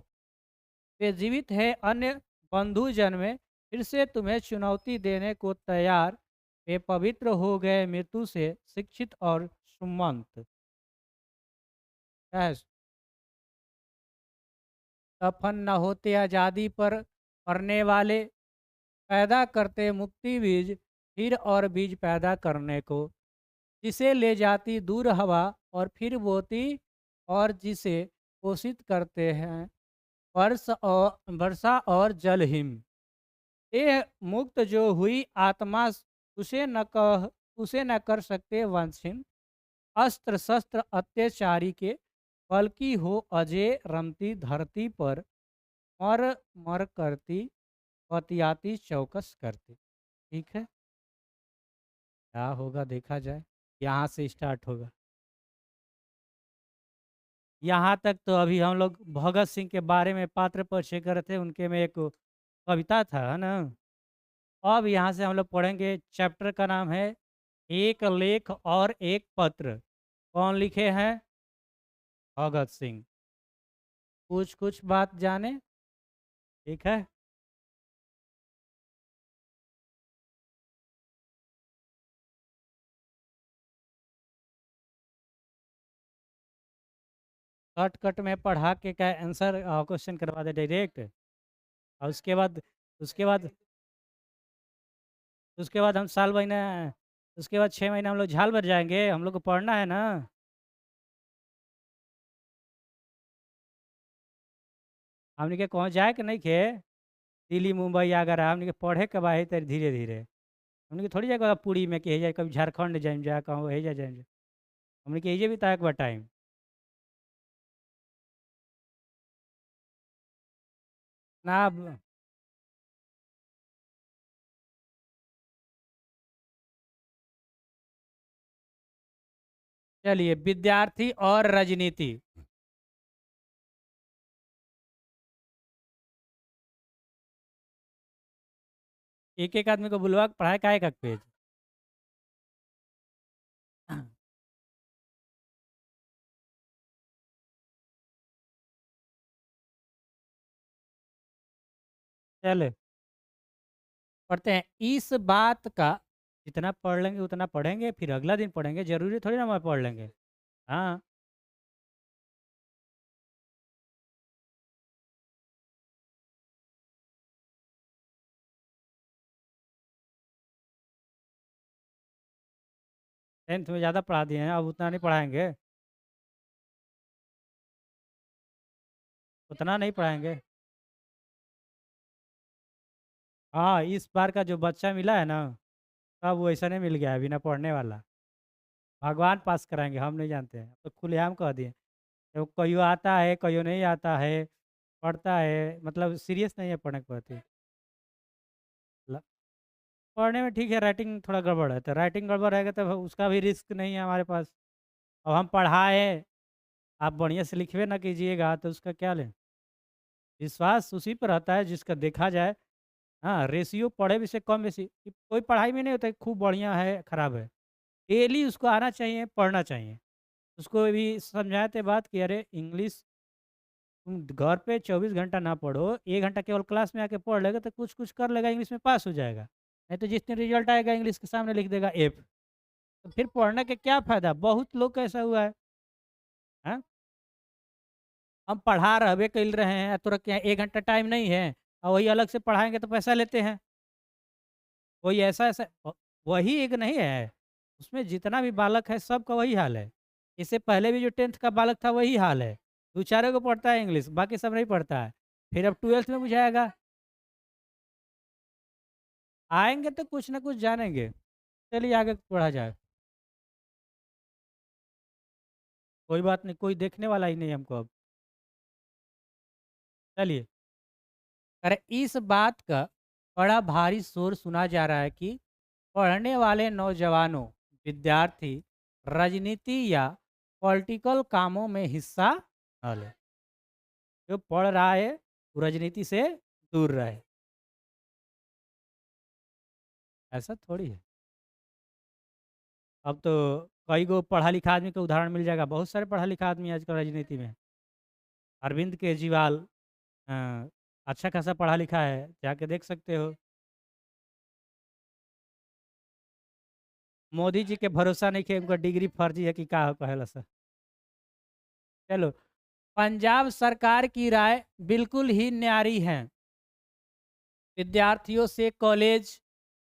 वे जीवित है अन्य बंधु जन्मे फिर से तुम्हें चुनौती देने को तैयार, वे पवित्र हो गए मृत्यु से शिक्षित और सुमंत। ऐस दफन न होते आज़ादी पर मरने वाले, पैदा करते मुक्ति बीज फिर और बीज पैदा करने को, जिसे ले जाती दूर हवा और फिर बोती, और जिसे पोषित करते हैं वर्षा और जल हिम। ये मुक्त जो हुई आत्मा, उसे न कर सकते वंशीन अस्त्र शस्त्र अत्याचारी के, बल्कि हो अजय रमती धरती पर, मर मर करती बतियाती चौकस करती। ठीक है, क्या होगा देखा जाए। यहाँ से स्टार्ट होगा। यहाँ तक तो अभी हम लोग भगत सिंह के बारे में पात्र परिचय कर रहे थे, उनके में एक कविता था, है ना। अब यहाँ से हम लोग पढ़ेंगे, चैप्टर का नाम है एक लेख और एक पत्र। कौन लिखे हैं? भगत सिंह। कुछ कुछ बात जाने। ठीक है, कट कट में पढ़ा के क्या आंसर क्वेश्चन करवा दे डायरेक्ट। और उसके बाद हम साल महीना, उसके बाद 6 महीना हम लोग झाल भर जाएंगे, हम लोग को पढ़ना है ना। हमने के कहाँ जाए कि नहीं खे, दिल्ली मुंबई आगरा, हमने के पढ़े के बाद तेरे धीरे धीरे। हमने के थोड़ी जगह पूरी में कहे जाए, कभी झारखंड जाए जा कहूँ वही जाए। हमने के ये भी तक बा टाइम। ना चलिए, विद्यार्थी और राजनीति। एक एक आदमी को बुलवा के पढ़ाए का एक पेज। चले पढ़ते हैं। इस बात का जितना पढ़ लेंगे उतना पढ़ेंगे, फिर अगला दिन पढ़ेंगे, जरूरी थोड़ी ना हम पढ़ लेंगे। हाँ, 10th में ज़्यादा पढ़ा दिए हैं, अब उतना नहीं पढ़ाएंगे, उतना नहीं पढ़ाएंगे। हाँ, इस बार का जो बच्चा मिला है ना, सब वैसा नहीं मिल गया है बिना पढ़ने वाला। भगवान पास कराएंगे, हम नहीं जानते हैं, तो खुलेआम कह दिए। तो कहियो आता है कहियो नहीं आता है, पढ़ता है मतलब सीरियस नहीं है पढ़ने के प्रति। ल- पढ़ने में ठीक है, राइटिंग थोड़ा गड़बड़ है, तो राइटिंग गड़बड़ रहेगा तो उसका भी रिस्क नहीं है हमारे पास। अब हम पढ़ाए, आप बढ़िया से लिखवे ना कीजिएगा तो उसका क्या लें। विश्वास उसी पर रहता है जिसका देखा जाए। हाँ, रेशियो पढ़े भी से कम बेसी कोई पढ़ाई में नहीं होता है, खूब बढ़िया है खराब है। डेली उसको आना चाहिए, पढ़ना चाहिए। उसको भी समझाते बात कि अरे इंग्लिश तुम घर पे 24 घंटा ना पढ़ो, 1 घंटा केवल क्लास में आके पढ़ लेगा तो कुछ कुछ कर लेगा, इंग्लिश में पास हो जाएगा। नहीं तो जिस दिन रिजल्ट आएगा इंग्लिश के सामने लिख देगा एफ। तो फिर पढ़ने के क्या फ़ायदा, बहुत लोग का ऐसा हुआ है। हाँ, हम पढ़ा रहबे कर रहे हैं, तुरंत क्या 1 घंटा टाइम नहीं है, और वही अलग से पढ़ाएंगे तो पैसा लेते हैं। कोई ऐसा ऐसा वही एक नहीं है, उसमें जितना भी बालक है सबका वही हाल है। इससे पहले भी जो 10th का बालक था वही हाल है, दो चारों को पढ़ता है इंग्लिश, बाकी सब नहीं पढ़ता है। फिर अब 12th में बुझाएगा। आएँगे तो कुछ ना कुछ जानेंगे। चलिए आगे पढ़ा जाए। कोई बात नहीं, कोई देखने वाला ही नहीं हमको अब। चलिए, अरे इस बात का बड़ा भारी शोर सुना जा रहा है कि पढ़ने वाले नौजवानों, विद्यार्थी राजनीति या पॉलिटिकल कामों में हिस्सा न लें। जो पढ़ रहा है, वो राजनीति से दूर रहे। ऐसा थोड़ी है। अब तो कई गो पढ़ा लिखा आदमी का उदाहरण मिल जाएगा। बहुत सारे पढ़ा लिखा आदमी आजकल राजनीति में हैं। अरविंद केजरीवाल अच्छा खासा पढ़ा लिखा है, जाके देख सकते हो। मोदी जी के भरोसा नहीं कि उनका डिग्री फर्जी है कि का कहेला सर। चलो, पंजाब सरकार की राय बिल्कुल ही न्यारी है। विद्यार्थियों से कॉलेज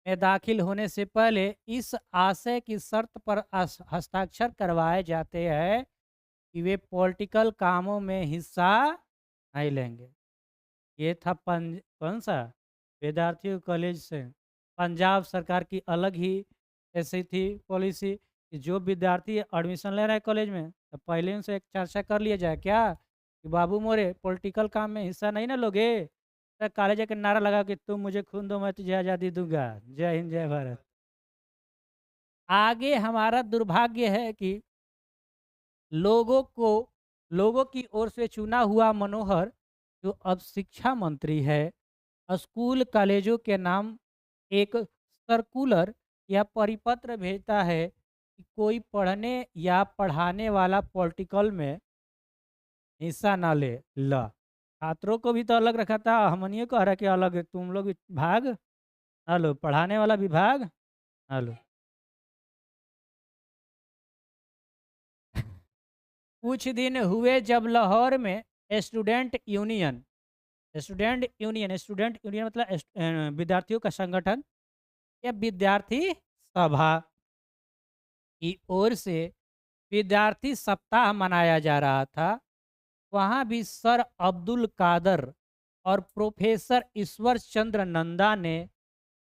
में दाखिल होने से पहले इस आशय की शर्त पर हस्ताक्षर करवाए जाते हैं कि वे पॉलिटिकल कामों में हिस्सा नहीं लेंगे। ये था कौन सा विद्यार्थियों कॉलेज से पंजाब सरकार की अलग ही ऐसी थी पॉलिसी कि जो विद्यार्थी एडमिशन ले रहा है कॉलेज में तो पहले उनसे एक चर्चा कर लिया जाए क्या कि बाबू मोरे पॉलिटिकल काम में हिस्सा नहीं ना लोगे, तो कॉलेज का नारा लगा कि तुम मुझे खून दो मैं तुझे आज़ादी दूंगा। जय हिंद जय भारत। आगे हमारा दुर्भाग्य है कि लोगों को लोगों की ओर से चुना हुआ मनोहर, जो अब शिक्षा मंत्री है, स्कूल कॉलेजों के नाम एक सर्कुलर या परिपत्र भेजता है कि कोई पढ़ने या पढ़ाने वाला पॉलिटिकल में हिस्सा ना ले। ला छात्रों को भी तो अलग रखा था, हमनियों को हरा के अलग है, तुम लोग भाग हेलो पढ़ाने वाला विभाग हेलो। कुछ दिन हुए जब लाहौर में स्टूडेंट यूनियन मतलब विद्यार्थियों का संगठन या विद्यार्थी सभा की ओर से विद्यार्थी सप्ताह मनाया जा रहा था। वहाँ भी सर अब्दुल कादर और प्रोफेसर ईश्वर चंद्र नंदा ने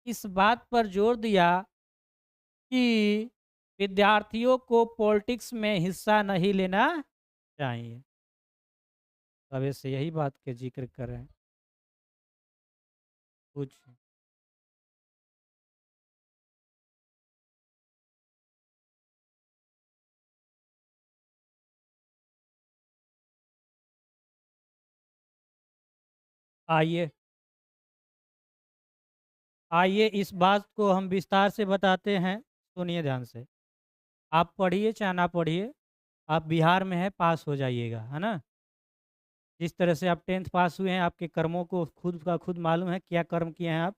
इस बात पर जोर दिया कि विद्यार्थियों को पॉलिटिक्स में हिस्सा नहीं लेना चाहिए। अब से यही बात के जिक्र कर रहे हैं कुछ। आइए आइए इस बात को हम विस्तार से बताते हैं, सुनिए ध्यान से। आप पढ़िए चाहे ना पढ़िए, आप बिहार में है पास हो जाइएगा, है ना। जिस तरह से आप 10th पास हुए हैं, आपके कर्मों को खुद का खुद मालूम है क्या कर्म किए हैं आप,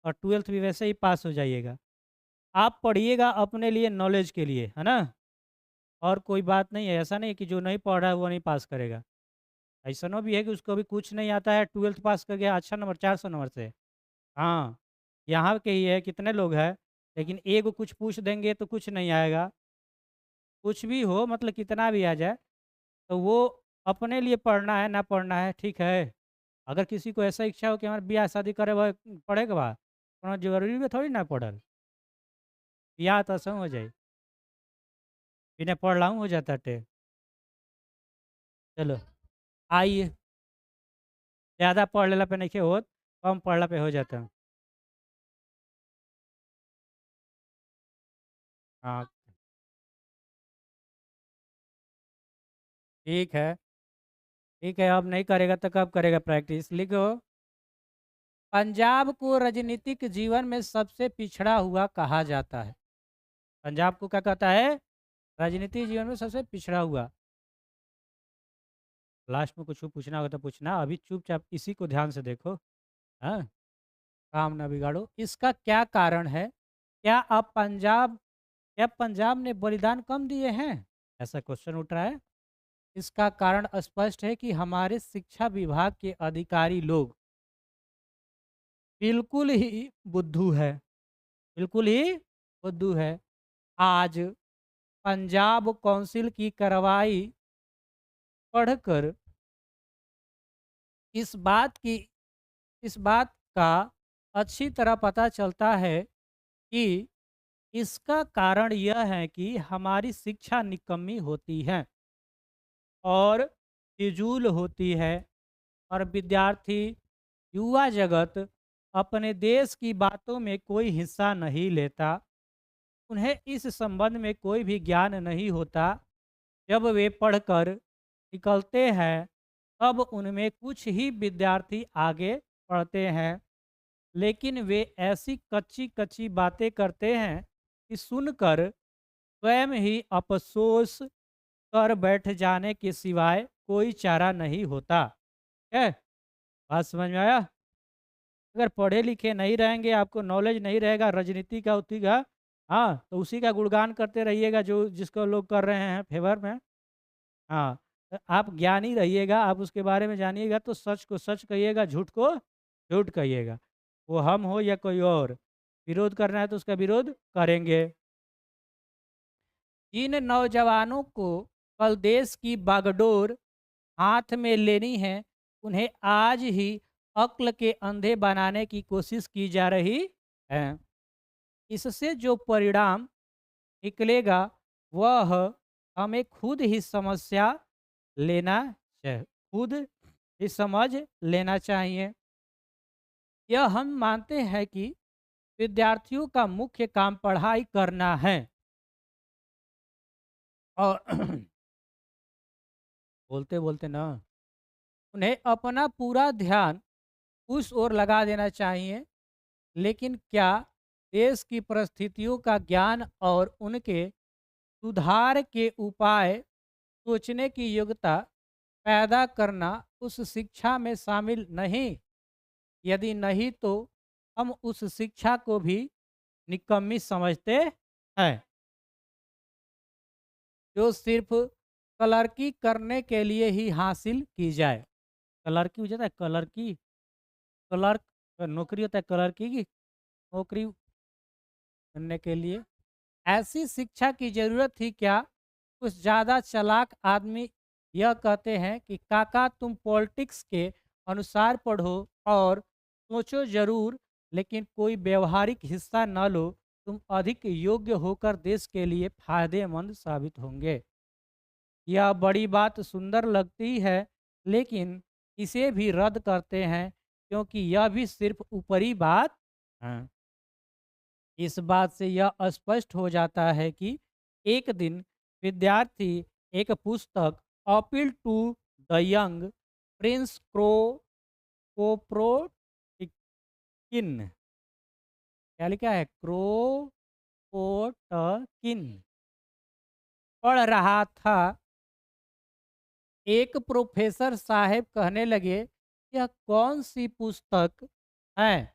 और 12th भी वैसे ही पास हो जाइएगा। आप पढ़िएगा अपने लिए, नॉलेज के लिए, है ना। और कोई बात नहीं है, ऐसा नहीं है कि जो नहीं पढ़ रहा है वो नहीं पास करेगा। ऐसा भी है कि उसको भी कुछ नहीं आता है, 12th पास कर गया अच्छा नंबर 400 नंबर से। हाँ, यहाँ के ही है, कितने लोग हैं, लेकिन एक कुछ पूछ देंगे तो कुछ नहीं आएगा। कुछ भी हो मतलब कितना भी आ जाए, तो वो अपने लिए पढ़ना है ना पढ़ना है, ठीक है। अगर किसी को ऐसा इच्छा हो कि हमारे ब्याह शादी करे वह पढ़े के बा, कोनो जरूरी में थोड़ी ना पढ़ल, ब्याह तो असम हो जाए, बिना पढ़ला हो जाता टे। चलो आइए, ज़्यादा पढ़ लेला पे नहीं होत, कम पढ़ला पे हो जाता। हाँ, ठीक है, ठीक है, अब नहीं करेगा तो कब करेगा प्रैक्टिस, लिखो। पंजाब को राजनीतिक जीवन में सबसे पिछड़ा हुआ कहा जाता है। पंजाब को क्या कहता है, राजनीतिक जीवन में सबसे पिछड़ा हुआ। लास्ट में कुछ पूछना होगा तो पूछना, अभी चुपचाप इसी को ध्यान से देखो। हाँ, काम ना बिगाड़ो। इसका क्या कारण है? क्या पंजाब ने बलिदान कम दिए हैं, ऐसा क्वेश्चन उठ रहा है। इसका कारण स्पष्ट है कि हमारे शिक्षा विभाग के अधिकारी लोग बिल्कुल ही बुद्धू है, बिल्कुल ही बुद्धू है। आज पंजाब काउंसिल की कार्रवाई पढ़कर इस बात की इस बात का अच्छी तरह पता चलता है कि इसका कारण यह है कि हमारी शिक्षा निकम्मी होती है और फिजूल होती है, और विद्यार्थी, युवा जगत अपने देश की बातों में कोई हिस्सा नहीं लेता। उन्हें इस संबंध में कोई भी ज्ञान नहीं होता। जब वे पढ़कर निकलते हैं, तब उनमें कुछ ही विद्यार्थी आगे बढ़ते हैं, लेकिन वे ऐसी कच्ची-कच्ची बातें करते हैं कि सुनकर स्वयं ही अफ़सोस कर बैठ जाने के सिवाय कोई चारा नहीं होता। है? बात समझ में आया? अगर पढ़े लिखे नहीं रहेंगे, आपको नॉलेज नहीं रहेगा राजनीति का उती का, हाँ, तो उसी का गुणगान करते रहिएगा जो जिसको लोग कर रहे हैं फ़ेवर में। हाँ, आप ज्ञानी रहिएगा, आप उसके बारे में जानिएगा तो सच को सच कहिएगा, झूठ को झूठ कहिएगा। वो हम हो या कोई और, विरोध करना है तो उसका विरोध करेंगे। जिन नौजवानों को कल देश की बागडोर हाथ में लेनी है, उन्हें आज ही अक्ल के अंधे बनाने की कोशिश की जा रही है। इससे जो परिणाम निकलेगा, वह हमें खुद ही समस्या लेना चाहिए, खुद ही समझ लेना चाहिए। यह हम मानते हैं कि विद्यार्थियों का मुख्य काम पढ़ाई करना है और बोलते बोलते ना उन्हें अपना पूरा ध्यान उस ओर लगा देना चाहिए। लेकिन क्या देश की परिस्थितियों का ज्ञान और उनके सुधार के उपाय सोचने की योग्यता पैदा करना उस शिक्षा में शामिल नहीं? यदि नहीं तो हम उस शिक्षा को भी निकम्मी समझते हैं, जो सिर्फ क्लर्की करने के लिए ही हासिल की जाए। क्लर्की हो जाता है, क्लर्की, क्लर्क नौकरी होता है, क्लर्की की नौकरी करने के लिए ऐसी शिक्षा की जरूरत थी क्या? कुछ ज़्यादा चालाक आदमी यह कहते हैं कि काका तुम पॉलिटिक्स के अनुसार पढ़ो और सोचो जरूर, लेकिन कोई व्यवहारिक हिस्सा न लो, तुम अधिक योग्य होकर देश के लिए फायदेमंद साबित होंगे। यह बड़ी बात सुंदर लगती है, लेकिन इसे भी रद्द करते हैं क्योंकि यह भी सिर्फ ऊपरी बात है। इस बात से यह स्पष्ट हो जाता है कि एक दिन विद्यार्थी एक पुस्तक appeal to the young prince Kropotkin, क्या लिखा है, क्रोपोटकिन, पढ़ रहा था। एक प्रोफेसर साहब कहने लगे, यह कौन सी पुस्तक है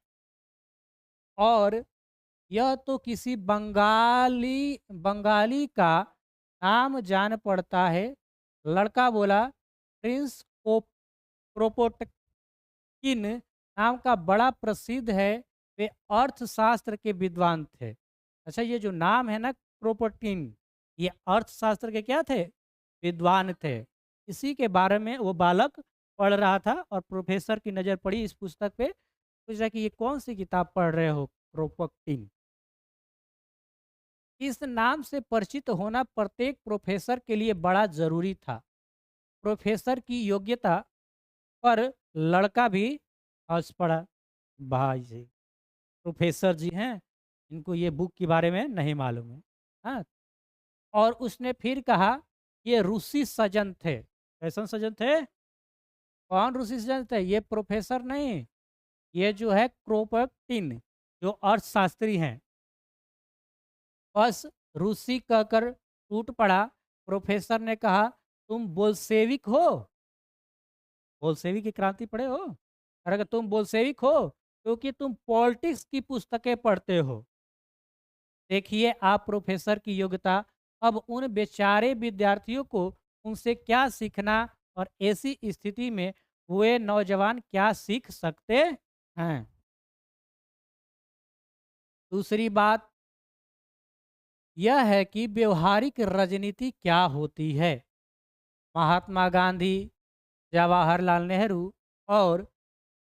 और यह तो किसी बंगाली बंगाली का नाम जान पड़ता है। लड़का बोला, प्रिंस क्रोपोटकिन नाम का बड़ा प्रसिद्ध है, वे अर्थशास्त्र के विद्वान थे। अच्छा, ये जो नाम है ना क्रोपोटकिन, ये अर्थशास्त्र के क्या थे, विद्वान थे। इसी के बारे में वो बालक पढ़ रहा था और प्रोफेसर की नज़र पड़ी इस पुस्तक पे, पूछा कि ये कौन सी किताब पढ़ रहे हो क्रोपोटकिन। इस नाम से परिचित होना प्रत्येक प्रोफेसर के लिए बड़ा जरूरी था। प्रोफेसर की योग्यता पर लड़का भी हंस पड़ा। भाई जी, प्रोफेसर जी हैं, इनको ये बुक के बारे में नहीं मालूम है। हाँ, और उसने फिर कहा, ये रूसी सजन थे। कैसन सजन थे? कौन रूसी सजन थे? ये प्रोफेसर नहीं, ये जो है क्रोपोटकिन, जो अर्थशास्त्री हैं। बस रूसी कहकर टूट पड़ा। प्रोफेसर ने कहा, तुम बोल्शेविक हो? बोल्शेविक की क्रांति पढ़े हो? और अगर तुम बोल्शेविक हो क्योंकि तुम पॉलिटिक्स की पुस्तकें पढ़ते हो। देखिए आप प्रोफेसर की योग्यता। अब उन बेचारे विद्यार्थियों को उनसे क्या सीखना, और ऐसी स्थिति में वे नौजवान क्या सीख सकते हैं? दूसरी बात यह है कि व्यवहारिक राजनीति क्या होती है। महात्मा गांधी, जवाहरलाल नेहरू और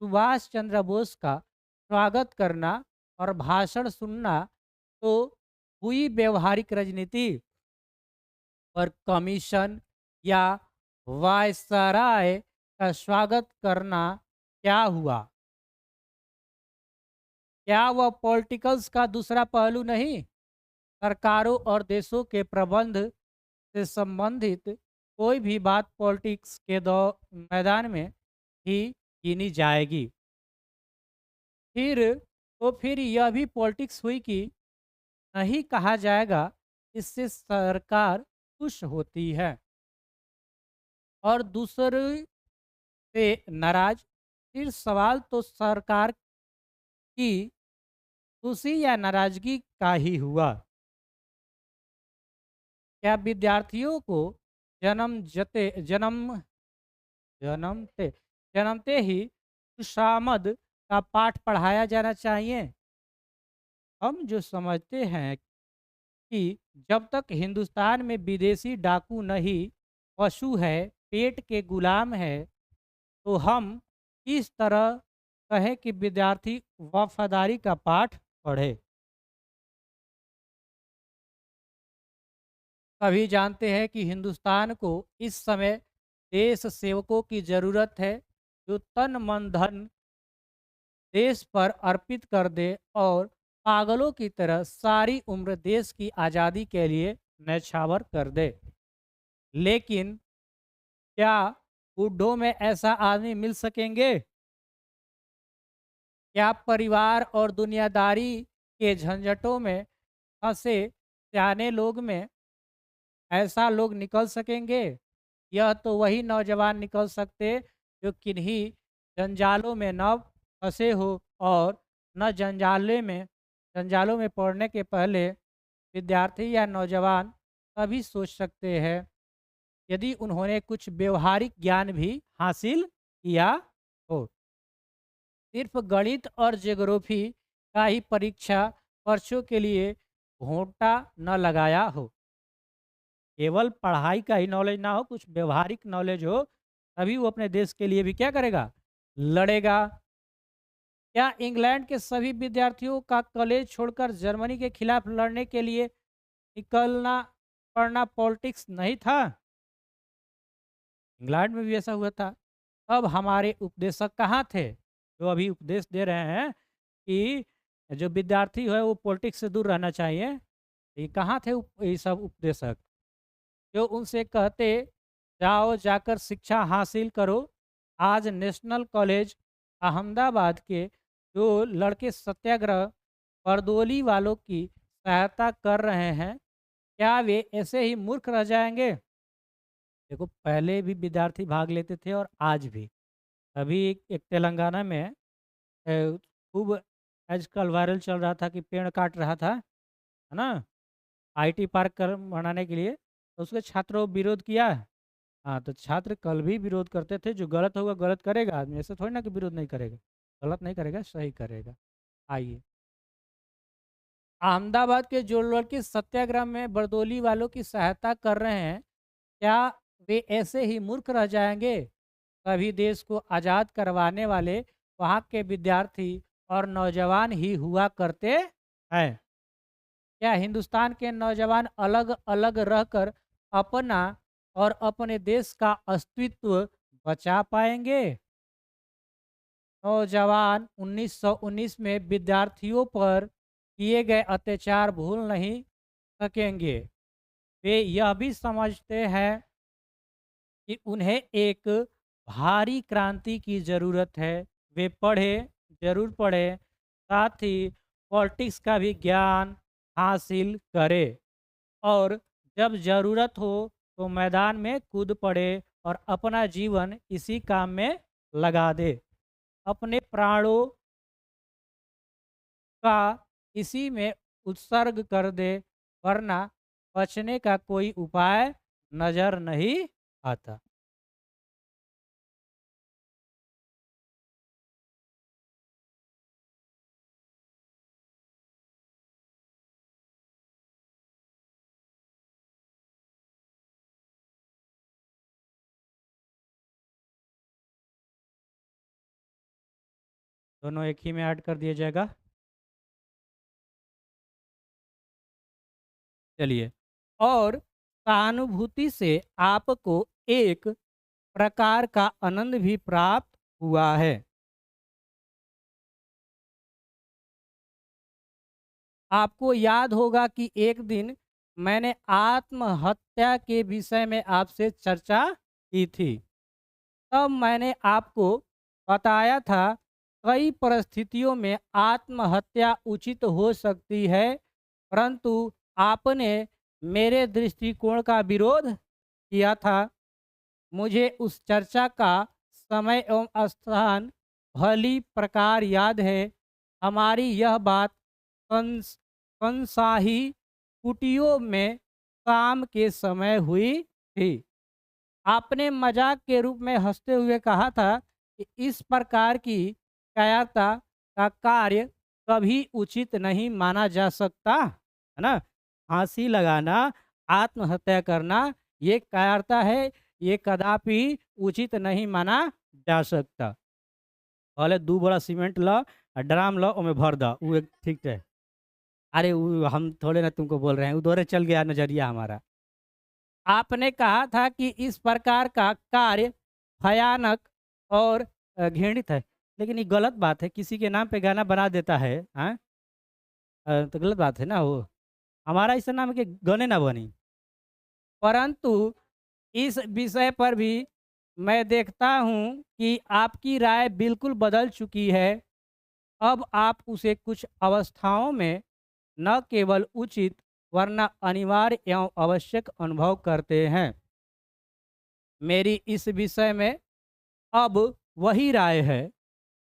सुभाष चंद्र बोस का स्वागत करना और भाषण सुनना तो हुई व्यवहारिक राजनीति, पर कमीशन या वायसराय का स्वागत करना क्या हुआ? क्या वह पॉलिटिकल्स का दूसरा पहलू नहीं? सरकारों और देशों के प्रबंध से संबंधित कोई भी बात पॉलिटिक्स के दौ मैदान में ही गिनी जाएगी। फिर यह भी पॉलिटिक्स हुई कि नहीं कहा जाएगा इससे सरकार खुश होती है और दूसरे से नाराज। फिर सवाल तो सरकार की खुशी या नाराजगी का ही हुआ। क्या विद्यार्थियों को जन्म जते जन्म जन्मते जन्मते ही खुशामद का पाठ पढ़ाया जाना चाहिए? हम जो समझते हैं कि जब तक हिंदुस्तान में विदेशी डाकू नहीं, पशु है, पेट के गुलाम है, तो हम किस तरह कहें कि विद्यार्थी वफादारी का पाठ पढ़े? सभी जानते हैं कि हिंदुस्तान को इस समय देश सेवकों की ज़रूरत है, जो तन मन धन देश पर अर्पित कर दे और पागलों की तरह सारी उम्र देश की आज़ादी के लिए न्यौछावर कर दे। लेकिन क्या बूढ़ों में ऐसा आदमी मिल सकेंगे? क्या परिवार और दुनियादारी के झंझटों में फंसे सियाने लोग में ऐसा लोग निकल सकेंगे? यह तो वही नौजवान निकल सकते जो किन्हीं जंजालों में न फंसे हो और न जंजालों में पड़ने के पहले विद्यार्थी या नौजवान तभी सोच सकते हैं यदि उन्होंने कुछ व्यवहारिक ज्ञान भी हासिल किया हो। सिर्फ गणित और ज्योग्राफी का ही परीक्षा पर्चों के लिए घोंटा न लगाया हो, केवल पढ़ाई का ही नॉलेज ना हो, कुछ व्यवहारिक नॉलेज हो, तभी वो अपने देश के लिए भी क्या करेगा? लड़ेगा। क्या इंग्लैंड के सभी विद्यार्थियों का कॉलेज छोड़कर जर्मनी के खिलाफ लड़ने के लिए निकलना पड़ना पॉलिटिक्स नहीं था? इंग्लैंड में भी ऐसा हुआ था। अब हमारे उपदेशक कहाँ थे जो अभी उपदेश दे रहे हैं कि जो विद्यार्थी है वो पॉलिटिक्स से दूर रहना चाहिए? ये कहाँ थे ये सब उपदेशक जो उनसे कहते जाओ जाकर शिक्षा हासिल करो? आज नेशनल कॉलेज अहमदाबाद के जो लड़के सत्याग्रह बरदोली वालों की सहायता कर रहे हैं, क्या वे ऐसे ही मूर्ख रह जाएंगे? देखो, पहले भी विद्यार्थी भाग लेते थे और आज भी। अभी एक तेलंगाना में खूब आजकल वायरल चल रहा था कि पेड़ काट रहा था, है ना? आईटी पार्क कर बनाने के लिए, तो उसके छात्रों विरोध किया। हाँ, तो छात्र कल भी विरोध करते थे, जो गलत होगा गलत करेगा आदमी, ऐसे थोड़ी ना कि विरोध नहीं करेगा। गलत नहीं करेगा, सही करेगा। आइए, अहमदाबाद के जो लड़के सत्याग्रह में बरदोली वालों की सहायता कर रहे हैं, क्या वे ऐसे ही मूर्ख रह जाएंगे? सभी देश को आज़ाद करवाने वाले वहाँ के विद्यार्थी और नौजवान ही हुआ करते हैं। क्या हिंदुस्तान के नौजवान अलग अलग रहकर अपना और अपने देश का अस्तित्व बचा पाएंगे? नौजवान 1919 में विद्यार्थियों पर किए गए अत्याचार भूल नहीं सकेंगे। वे यह भी समझते हैं कि उन्हें एक भारी क्रांति की ज़रूरत है। वे पढ़े, ज़रूर पढ़े, साथ ही पॉलिटिक्स का भी ज्ञान हासिल करें और जब ज़रूरत हो तो मैदान में कूद पड़े और अपना जीवन इसी काम में लगा दे। अपने प्राणों का इसी में उत्सर्ग कर दे, वरना बचने का कोई उपाय नज़र नहीं आता। दोनों एक ही में ऐड कर दिया जाएगा। चलिए, और सहानुभूति से आपको एक प्रकार का आनंद भी प्राप्त हुआ है। आपको याद होगा कि एक दिन मैंने आत्महत्या के विषय में आपसे चर्चा की थी। तब मैंने आपको बताया था कई परिस्थितियों में आत्महत्या उचित हो सकती है, परंतु आपने मेरे दृष्टिकोण का विरोध किया था। मुझे उस चर्चा का समय एवं स्थान भली प्रकार याद है। हमारी यह बात कंसाही कुटियों में शाम के समय हुई थी। आपने मजाक के रूप में हंसते हुए कहा था कि इस प्रकार की कायरता का कार्य कभी उचित नहीं माना जा सकता, है ना। फांसी लगाना, आत्महत्या करना, ये कायरता है, ये कदापि उचित नहीं माना जा सकता। पहले 2 बोरा सीमेंट लो और ड्राम लो, ओमे भर दो, वो एक ठीक है। अरे हम थोड़े ना तुमको बोल रहे हैं, उधरे चल गया नजरिया हमारा। आपने कहा था कि इस प्रकार का कार्य भयानक और घृणित है। लेकिन ये गलत बात है, किसी के नाम पे गाना बना देता है, हाँ? तो गलत बात है ना वो। हमारा ऐसा नाम है कि गाने ना बनी। परंतु इस विषय पर भी मैं देखता हूँ कि आपकी राय बिल्कुल बदल चुकी है। अब आप उसे कुछ अवस्थाओं में न केवल उचित वरना अनिवार्य एवं आवश्यक अनुभव करते हैं। मेरी इस विषय में अब वही राय है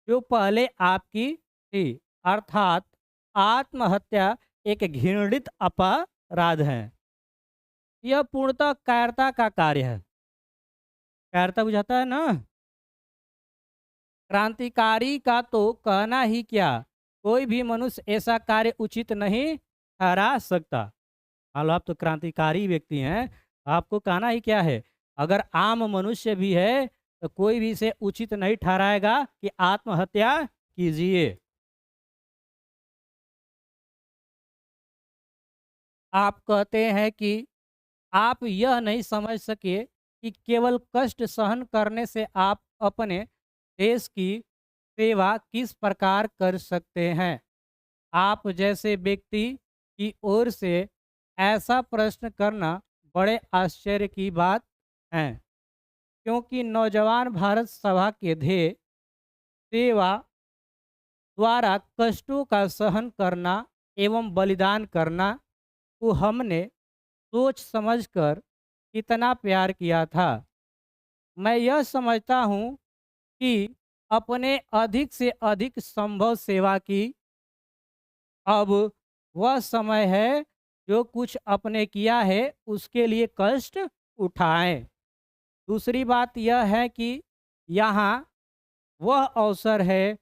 जो पहले आपकी थी, अर्थात आत्महत्या एक घृणित अपराध है। यह पूर्णतः कायरता का कार्य है। कायरता बुझाता है ना। क्रांतिकारी का तो कहना ही क्या, कोई भी मनुष्य ऐसा कार्य उचित नहीं ठहरा सकता। मान लो आप तो क्रांतिकारी व्यक्ति हैं, आपको कहना ही क्या है। अगर आम मनुष्य भी है तो कोई भी इसे उचित नहीं ठहराएगा कि आत्महत्या कीजिए। आप कहते हैं कि आप यह नहीं समझ सके कि केवल कष्ट सहन करने से आप अपने देश की सेवा किस प्रकार कर सकते हैं। आप जैसे व्यक्ति की ओर से ऐसा प्रश्न करना बड़े आश्चर्य की बात है, क्योंकि नौजवान भारत सभा के ध्येय सेवा द्वारा कष्टों का सहन करना एवं बलिदान करना को हमने सोच समझकर कितना प्यार किया था। मैं यह समझता हूँ कि अपने अधिक से अधिक संभव सेवा की। अब वह समय है जो कुछ अपने किया है उसके लिए कष्ट उठाएं। दूसरी बात यह है कि यहाँ वह अवसर है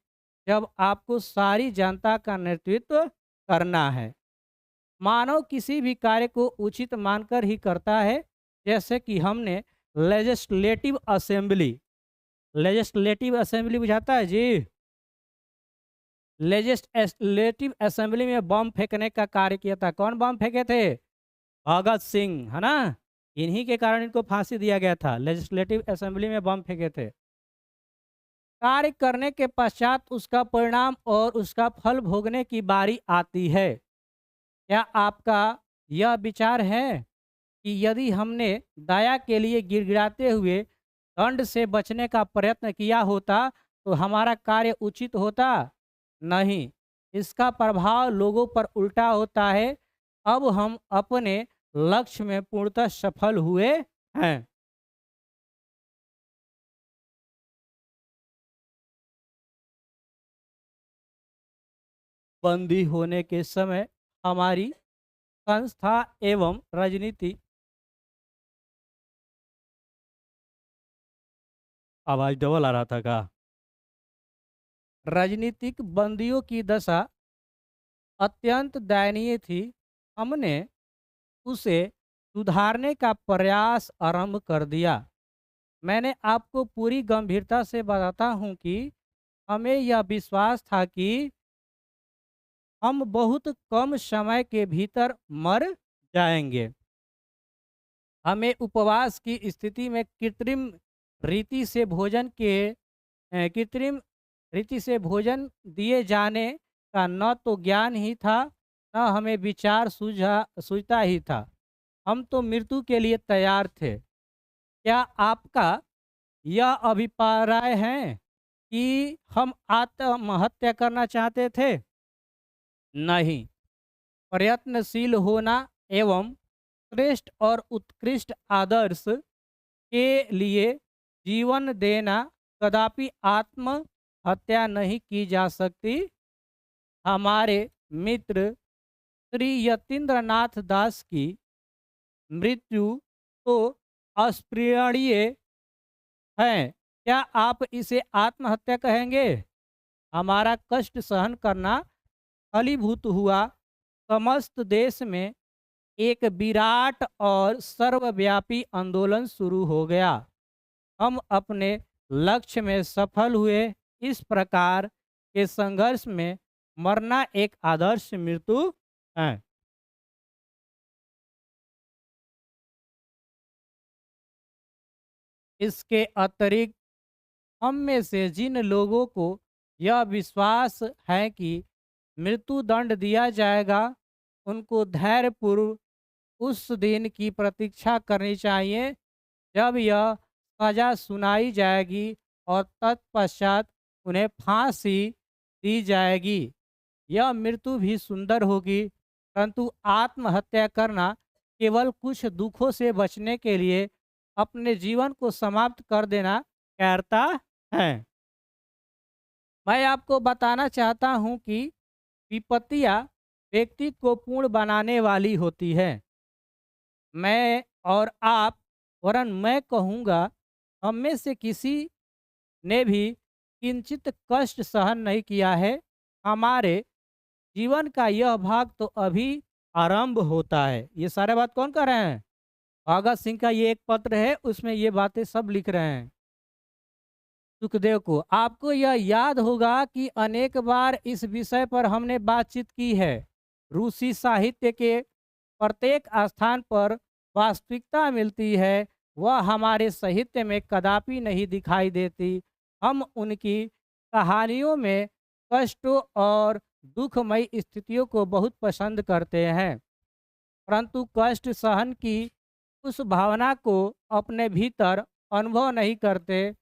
जब आपको सारी जनता का नेतृत्व करना है। मानव किसी भी कार्य को उचित मानकर ही करता है। जैसे कि हमने लेजिस्लेटिव असेंबली बुझाता है जी। लेजिस्लेटिव असेंबली में बम फेंकने का कार्य किया था। कौन बम फेंके थे? भगत सिंह, है ना। इन्हीं के कारण इनको फांसी दिया गया था, लेजिस्लेटिव असेंबली में बम फेंके थे। कार्य करने के पश्चात उसका परिणाम और उसका फल भोगने की बारी आती है। क्या आपका यह विचार है कि यदि हमने दया के लिए गिड़गिड़ाते हुए दंड से बचने का प्रयत्न किया होता तो हमारा कार्य उचित होता? नहीं, इसका प्रभाव लोगों पर उल्टा होता है। अब हम अपने लक्ष्य में पूर्णतः सफल हुए हैं। बंदी होने के समय हमारी संस्था एवं राजनीति। आवाज डबल आ रहा था का? राजनीतिक बंदियों की दशा अत्यंत दयनीय थी। हमने उसे सुधारने का प्रयास आरंभ कर दिया। मैंने आपको पूरी गंभीरता से बताता हूं कि हमें यह विश्वास था कि हम बहुत कम समय के भीतर मर जाएंगे। हमें उपवास की स्थिति में रीति से भोजन के कृत्रिम रीति से भोजन दिए जाने का न तो ज्ञान ही था, न हमें विचार सूझता ही था। हम तो मृत्यु के लिए तैयार थे। क्या आपका यह अभिप्राय है कि हम आत्महत्या करना चाहते थे? नहीं। प्रयत्नशील होना एवं श्रेष्ठ और उत्कृष्ट आदर्श के लिए जीवन देना कदापि आत्महत्या नहीं की जा सकती। हमारे मित्र श्री यतीन्द्रनाथ दास की मृत्यु तो अस्पृहणीय है। क्या आप इसे आत्महत्या कहेंगे? हमारा कष्ट सहन करना फलीभूत हुआ। समस्त देश में एक विराट और सर्वव्यापी आंदोलन शुरू हो गया। हम अपने लक्ष्य में सफल हुए। इस प्रकार के संघर्ष में मरना एक आदर्श मृत्यु है। इसके अतिरिक्त हम में से जिन लोगों को यह विश्वास है कि मृत्यु दंड दिया जाएगा, उनको धैर्यपूर्व उस दिन की प्रतीक्षा करनी चाहिए जब यह सजा सुनाई जाएगी और तत्पश्चात उन्हें फांसी दी जाएगी। यह मृत्यु भी सुंदर होगी, परंतु आत्महत्या करना केवल कुछ दुखों से बचने के लिए अपने जीवन को समाप्त कर देना कहता है। मैं आपको बताना चाहता हूँ कि विपत्तियाँ व्यक्ति को पूर्ण बनाने वाली होती है। मैं और आप, वरन मैं कहूँगा, हम में से किसी ने भी किंचित कष्ट सहन नहीं किया है। हमारे जीवन का यह भाग तो अभी आरंभ होता है। ये सारे बात कौन कर रहे हैं? भगत सिंह का ये एक पत्र है, उसमें ये बातें सब लिख रहे हैं सुखदेव को। आपको यह याद होगा कि अनेक बार इस विषय पर हमने बातचीत की है। रूसी साहित्य के प्रत्येक स्थान पर वास्तविकता मिलती है, वह हमारे साहित्य में कदापि नहीं दिखाई देती। हम उनकी कहानियों में कष्टों और दुखमयी स्थितियों को बहुत पसंद करते हैं, परंतु कष्ट सहन की उस भावना को अपने भीतर अनुभव नहीं करते।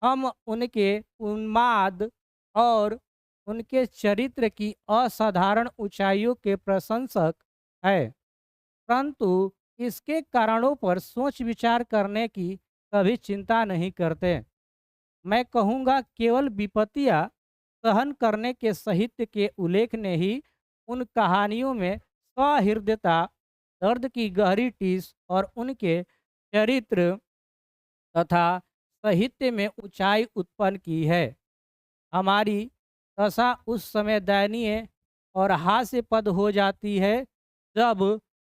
हम उनके उन्माद और उनके चरित्र की असाधारण ऊंचाइयों के प्रशंसक हैं, परंतु इसके कारणों पर सोच विचार करने की कभी चिंता नहीं करते। मैं कहूँगा, केवल विपत्तियाँ सहन करने के साहित्य के उल्लेख ने ही उन कहानियों में सहृदयता, दर्द की गहरी टीस और उनके चरित्र तथा साहित्य में ऊंचाई उत्पन्न की है। हमारी दशा उस समय दयनीय और हास्यपद हो जाती है जब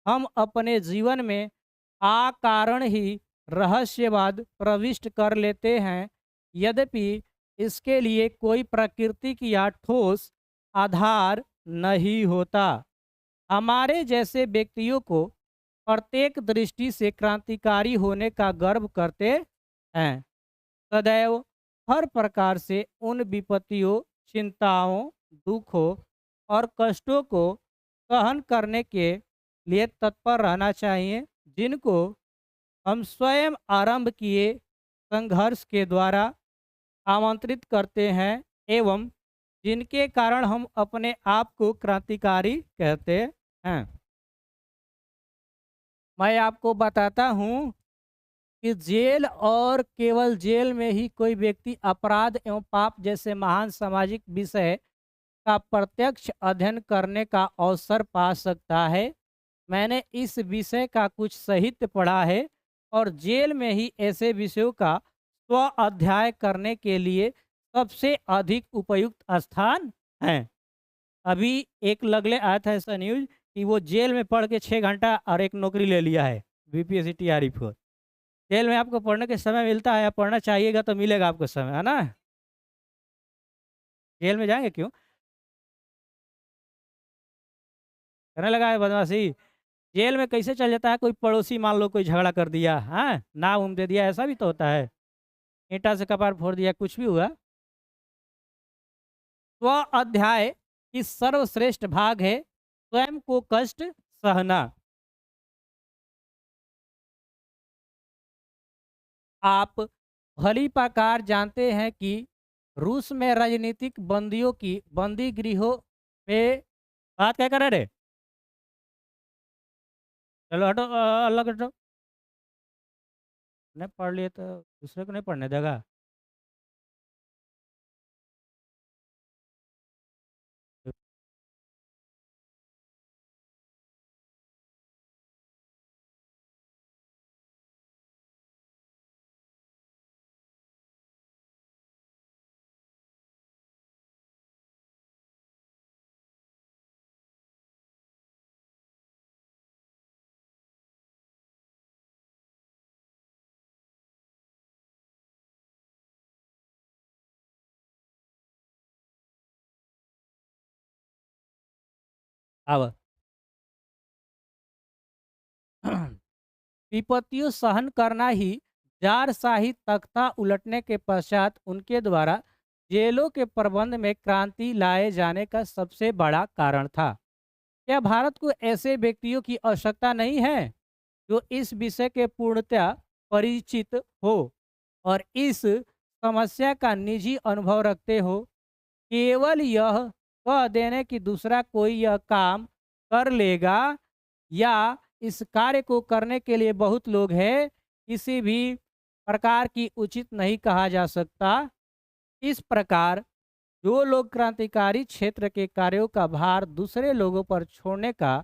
हम अपने जीवन में अकारण ही रहस्यवाद प्रविष्ट कर लेते हैं, यद्यपि इसके लिए कोई प्राकृतिक या ठोस आधार नहीं होता। हमारे जैसे व्यक्तियों को प्रत्येक दृष्टि से क्रांतिकारी होने का गर्व करते हैं। सदैव हर प्रकार से उन विपत्तियों, चिंताओं, दुखों और कष्टों को सहन करने के लिए तत्पर रहना चाहिए, जिनको हम स्वयं आरंभ किए संघर्ष के द्वारा आमंत्रित करते हैं एवं जिनके कारण हम अपने आप को क्रांतिकारी कहते हैं। मैं आपको बताता हूँ कि जेल और केवल जेल में ही कोई व्यक्ति अपराध एवं पाप जैसे महान सामाजिक विषय का प्रत्यक्ष अध्ययन करने का अवसर पा सकता है। मैंने इस विषय का कुछ साहित्य पढ़ा है और जेल में ही ऐसे विषयों का स्व अध्याय करने के लिए सबसे अधिक उपयुक्त स्थान है। अभी एक लगले आया था ऐसा न्यूज कि वो जेल में पढ़ के 6 घंटा और एक नौकरी ले लिया है, बीपीएससी टीआरई को। जेल में आपको पढ़ने के समय मिलता है, आप पढ़ना चाहिएगा तो मिलेगा आपको समय, है ना। जेल में जाएँगे क्यों? करने लगा है बदमाशी। जेल में कैसे चल जाता है कोई पड़ोसी मान लो कोई झगड़ा कर दिया, हाँ? नाम-वाम दे दिया ऐसा भी तो होता है। ईंटा से कपार फोड़ दिया, कुछ भी हुआ। स्व अध्याय की सर्वश्रेष्ठ भाग है स्वयं को कष्ट सहना। आप भली प्रकार जानते हैं कि रूस में राजनीतिक बंदियों की बंदी गृहों में बात क्या कर रहे रे? चलो हटो, अलग हटो। नहीं पढ़ लिए तो दूसरे को नहीं पढ़ने देगा। अब विपत्तियों सहन करना ही जारशाही तख्ता उलटने के पश्चात उनके द्वारा जेलों के प्रबंध में क्रांति लाए जाने का सबसे बड़ा कारण था। क्या भारत को ऐसे व्यक्तियों की आवश्यकता नहीं है जो इस विषय के पूर्णतः परिचित हो और इस समस्या का निजी अनुभव रखते हो? केवल यह कह देने कि दूसरा कोई यह काम कर लेगा या इस कार्य को करने के लिए बहुत लोग हैं, किसी भी प्रकार की उचित नहीं कहा जा सकता। इस प्रकार जो लोग क्रांतिकारी क्षेत्र के कार्यों का भार दूसरे लोगों पर छोड़ने का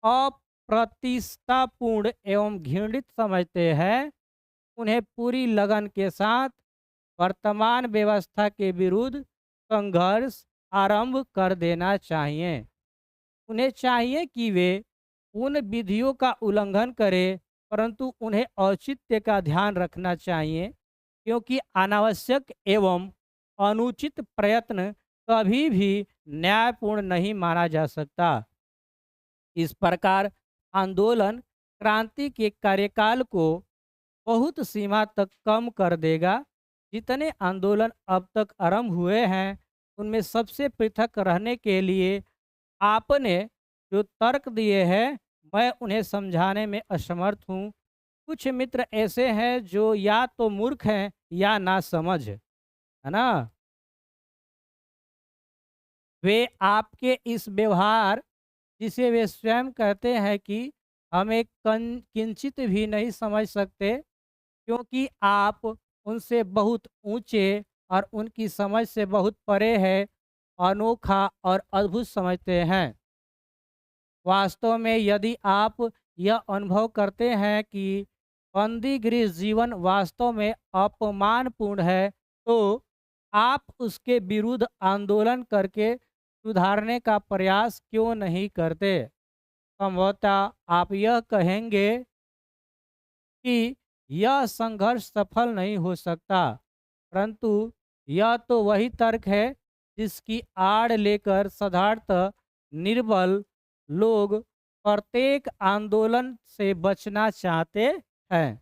अप्रतिष्ठापूर्ण एवं घृणित समझते हैं, उन्हें पूरी लगन के साथ वर्तमान व्यवस्था के विरुद्ध संघर्ष आरंभ कर देना चाहिए। उन्हें चाहिए कि वे उन विधियों का उल्लंघन करें, परंतु उन्हें औचित्य का ध्यान रखना चाहिए, क्योंकि अनावश्यक एवं अनुचित प्रयत्न कभी भी न्यायपूर्ण नहीं माना जा सकता। इस प्रकार आंदोलन क्रांति के कार्यकाल को बहुत सीमा तक कम कर देगा। जितने आंदोलन अब तक आरंभ हुए हैं, उनमें सबसे पृथक रहने के लिए आपने जो तर्क दिए हैं, मैं उन्हें समझाने में असमर्थ हूँ। कुछ मित्र ऐसे हैं जो या तो मूर्ख हैं या नासमझ, है ना? वे आपके इस व्यवहार, जिसे वे स्वयं कहते हैं कि हमें किंचित भी नहीं समझ सकते, क्योंकि आप उनसे बहुत ऊंचे और उनकी समझ से बहुत परे है, अनोखा और अद्भुत समझते हैं। वास्तव में यदि आप यह अनुभव करते हैं कि बंदी गृह जीवन वास्तव में अपमानपूर्ण है, तो आप उसके विरुद्ध आंदोलन करके सुधारने का प्रयास क्यों नहीं करते? संभवतः आप यह कहेंगे कि यह संघर्ष सफल नहीं हो सकता, परंतु यह तो वही तर्क है जिसकी आड़ लेकर साधारणतः निर्बल लोग प्रत्येक आंदोलन से बचना चाहते हैं।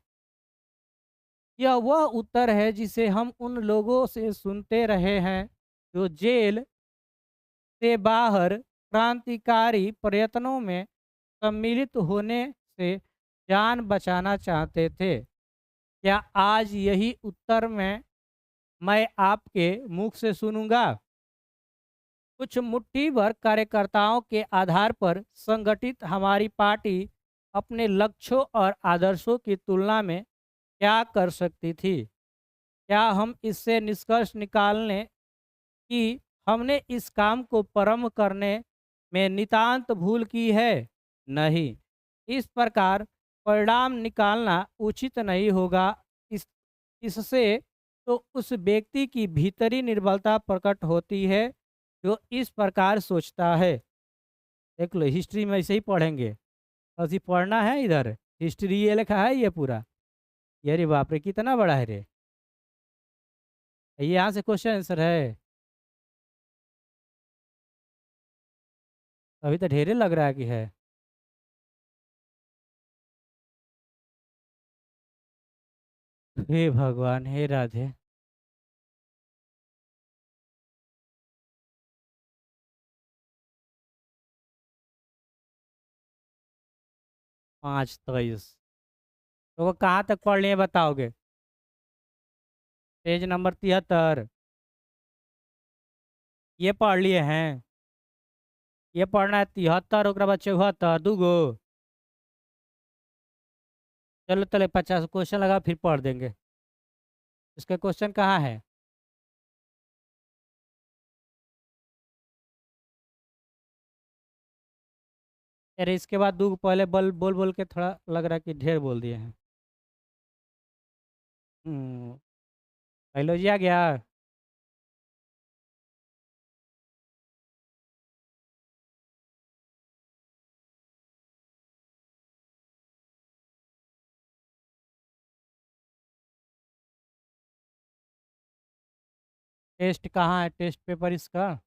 यह वह उत्तर है जिसे हम उन लोगों से सुनते रहे हैं जो जेल से बाहर क्रांतिकारी प्रयत्नों में सम्मिलित होने से जान बचाना चाहते थे। क्या आज यही उत्तर मैं आपके मुख से सुनूंगा? कुछ मुट्ठी भर कार्यकर्ताओं के आधार पर संगठित हमारी पार्टी अपने लक्ष्यों और आदर्शों की तुलना में क्या कर सकती थी? क्या हम इससे निष्कर्ष निकालने कि हमने इस काम को प्रारंभ करने में नितांत भूल की है? नहीं। इस प्रकार परिणाम निकालना उचित नहीं होगा। इस इससे तो उस व्यक्ति की भीतरी निर्बलता प्रकट होती है जो इस प्रकार सोचता है। देख लो, हिस्ट्री में ऐसे ही पढ़ेंगे। अभी पढ़ना है इधर, हिस्ट्री ये लिखा है ये पूरा। ये अरे बाप रे, कितना बड़ा है रे! ये यहाँ से क्वेश्चन आंसर है। अभी तो ढेरे लग रहा है कि है। हे भगवान, हे राधे। 5:23। तो वो कहाँ तक पढ़ लिए बताओगे? Page number 73। ये पढ़ लिए हैं। ये पढ़ना है 73, ओकरा बाद 74, दूगो। चलो चलो, 50 क्वेश्चन लगा फिर पढ़ देंगे। इसके क्वेश्चन कहाँ है? अरे इसके बाद दूगो पहले बोल बोल के थोड़ा लग रहा है कि ढेर बोल दिए हैं। बायोलॉजी आ गया। टेस्ट कहाँ है, टेस्ट पेपर इसका?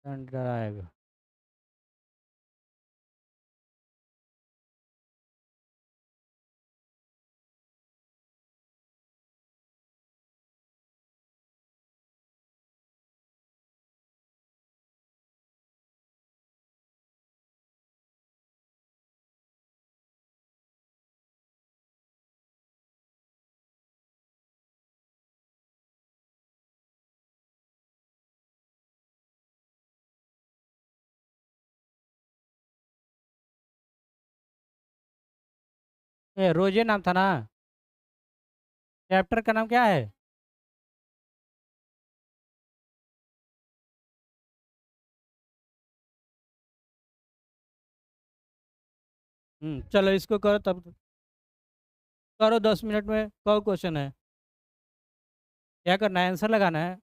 ड्राइव। ए रोजे नाम था ना? चैप्टर का नाम क्या है? चलो इसको करो तब। करो 10 मिनट में। कौ क्वेश्चन है? क्या करना है, आंसर लगाना है?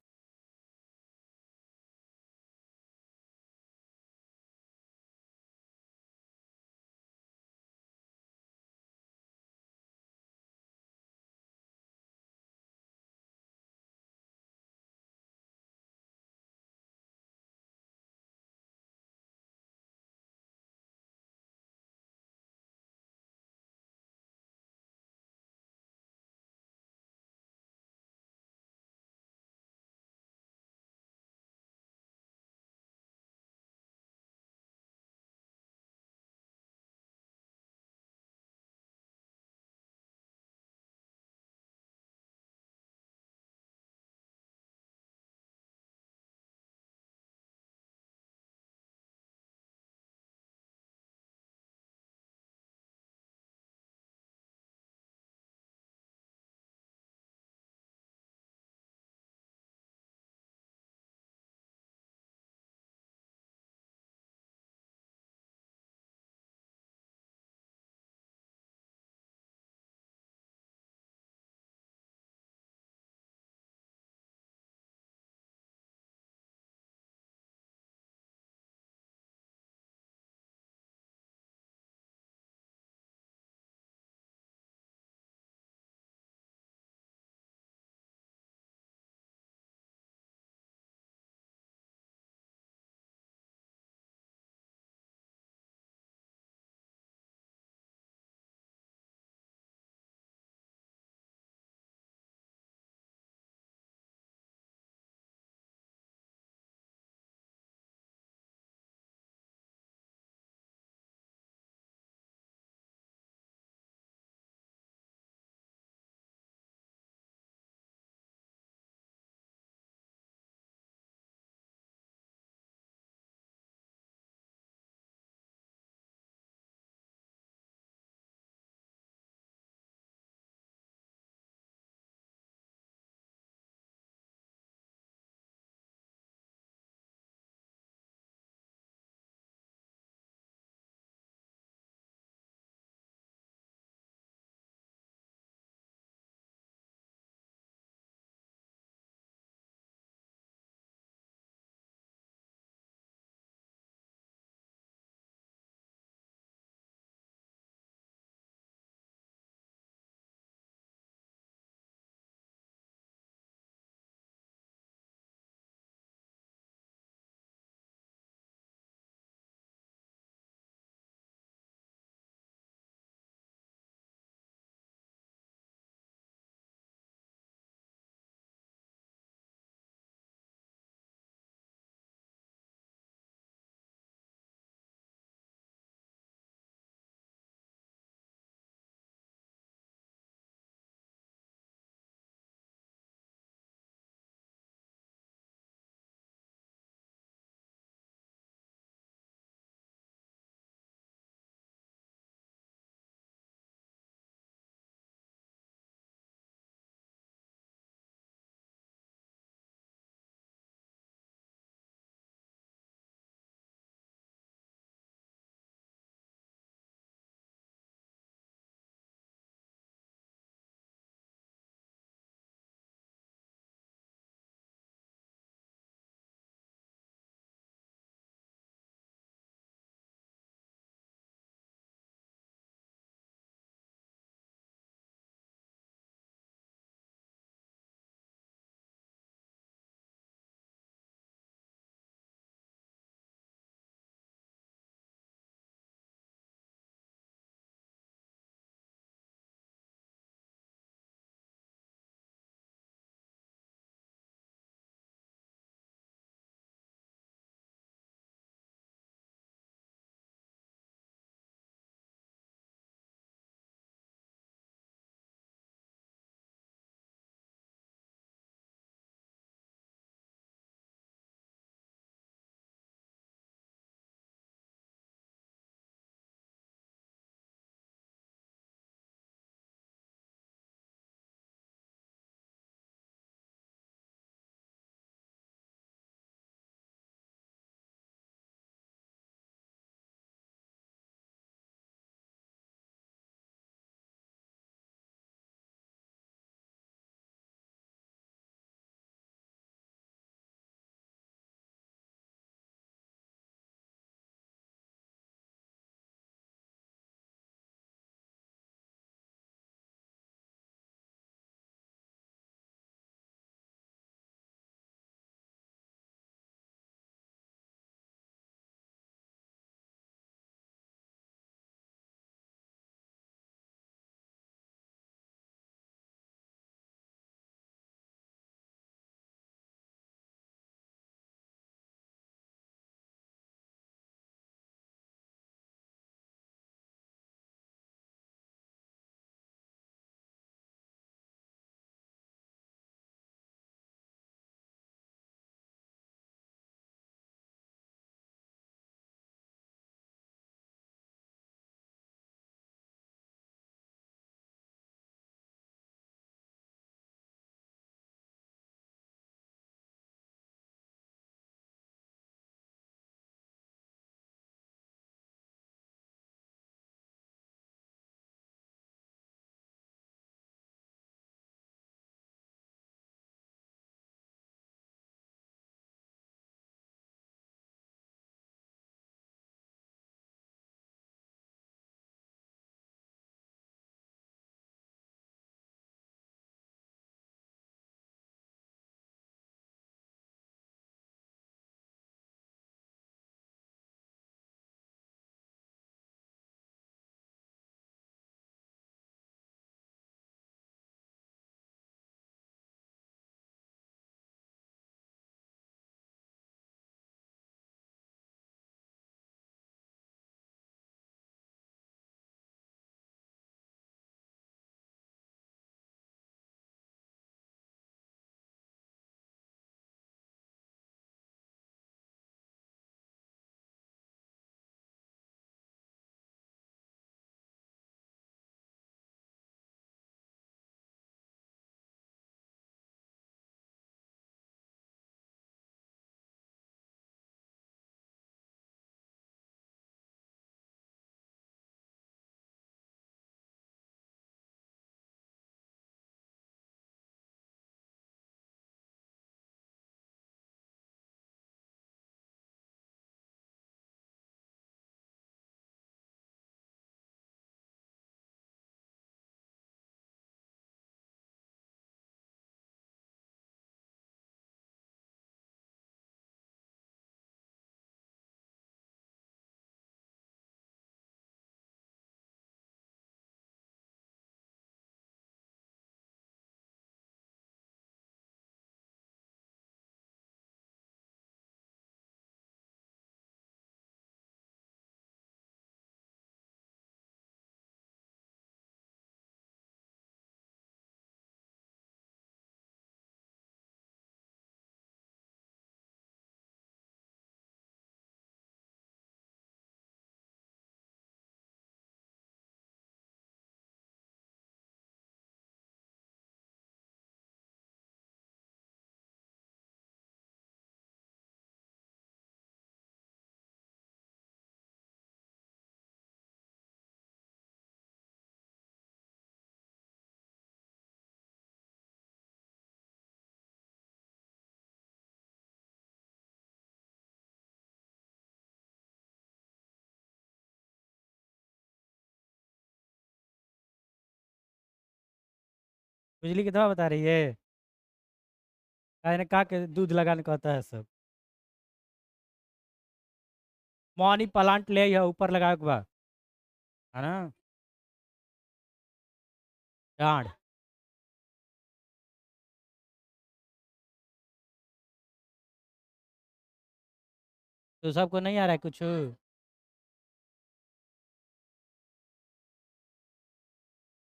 बिजली की दवा बता रही है। कहा के दूध लगाने को होता है सब। मनी प्लांट ले या ऊपर लगाए के बा, है ना। डांड। तो सबको नहीं आ रहा है कुछ।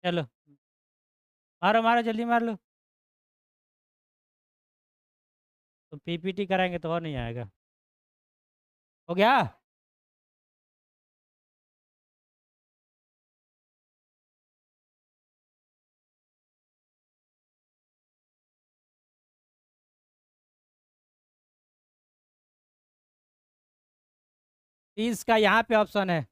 चलो मारो मारो जल्दी मार लो। तो पीपीटी कराएंगे तो और नहीं आएगा। हो गया। तीस का यहाँ पे ऑप्शन है।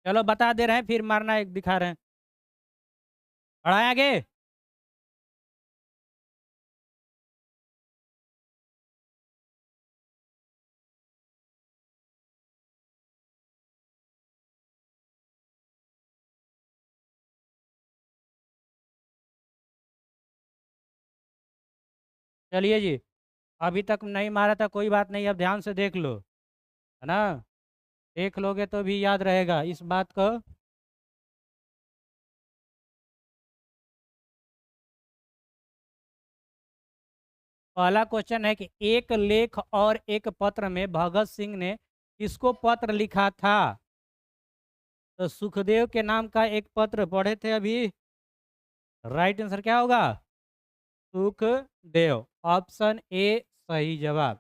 चलो बता दे रहे हैं, फिर मारना एक दिखा रहे हैं। बढ़ाए आगे। चलिए जी। अभी तक नहीं मारा था, कोई बात नहीं, अब ध्यान से देख लो, है ना। देख लोगे तो भी याद रहेगा इस बात को। पहला क्वेश्चन है कि एक लेख और एक पत्र में भगत सिंह ने किसको पत्र लिखा था। तो सुखदेव के नाम का एक पत्र पढ़े थे अभी। राइट आंसर क्या होगा? सुखदेव। ऑप्शन ए सही जवाब।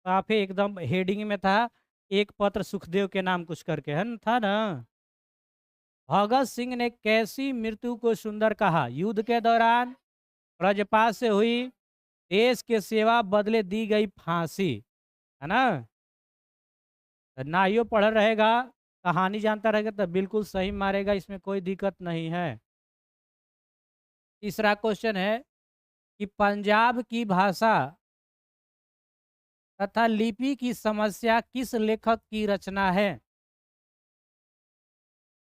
काफी एकदम हेडिंग में था, एक पत्र सुखदेव के नाम कुछ करके, है ना, था ना। भगत सिंह ने कैसी मृत्यु को सुंदर कहा? युद्ध के दौरान, वज्रपात से हुई, देश के सेवा बदले दी गई फांसी, है ना। तो नाइयो पढ़ रहेगा, कहानी जानता रहेगा तो बिल्कुल सही मारेगा, इसमें कोई दिक्कत नहीं है। तीसरा क्वेश्चन है कि पंजाब की भाषा तथा लिपि की समस्या किस लेखक की रचना है?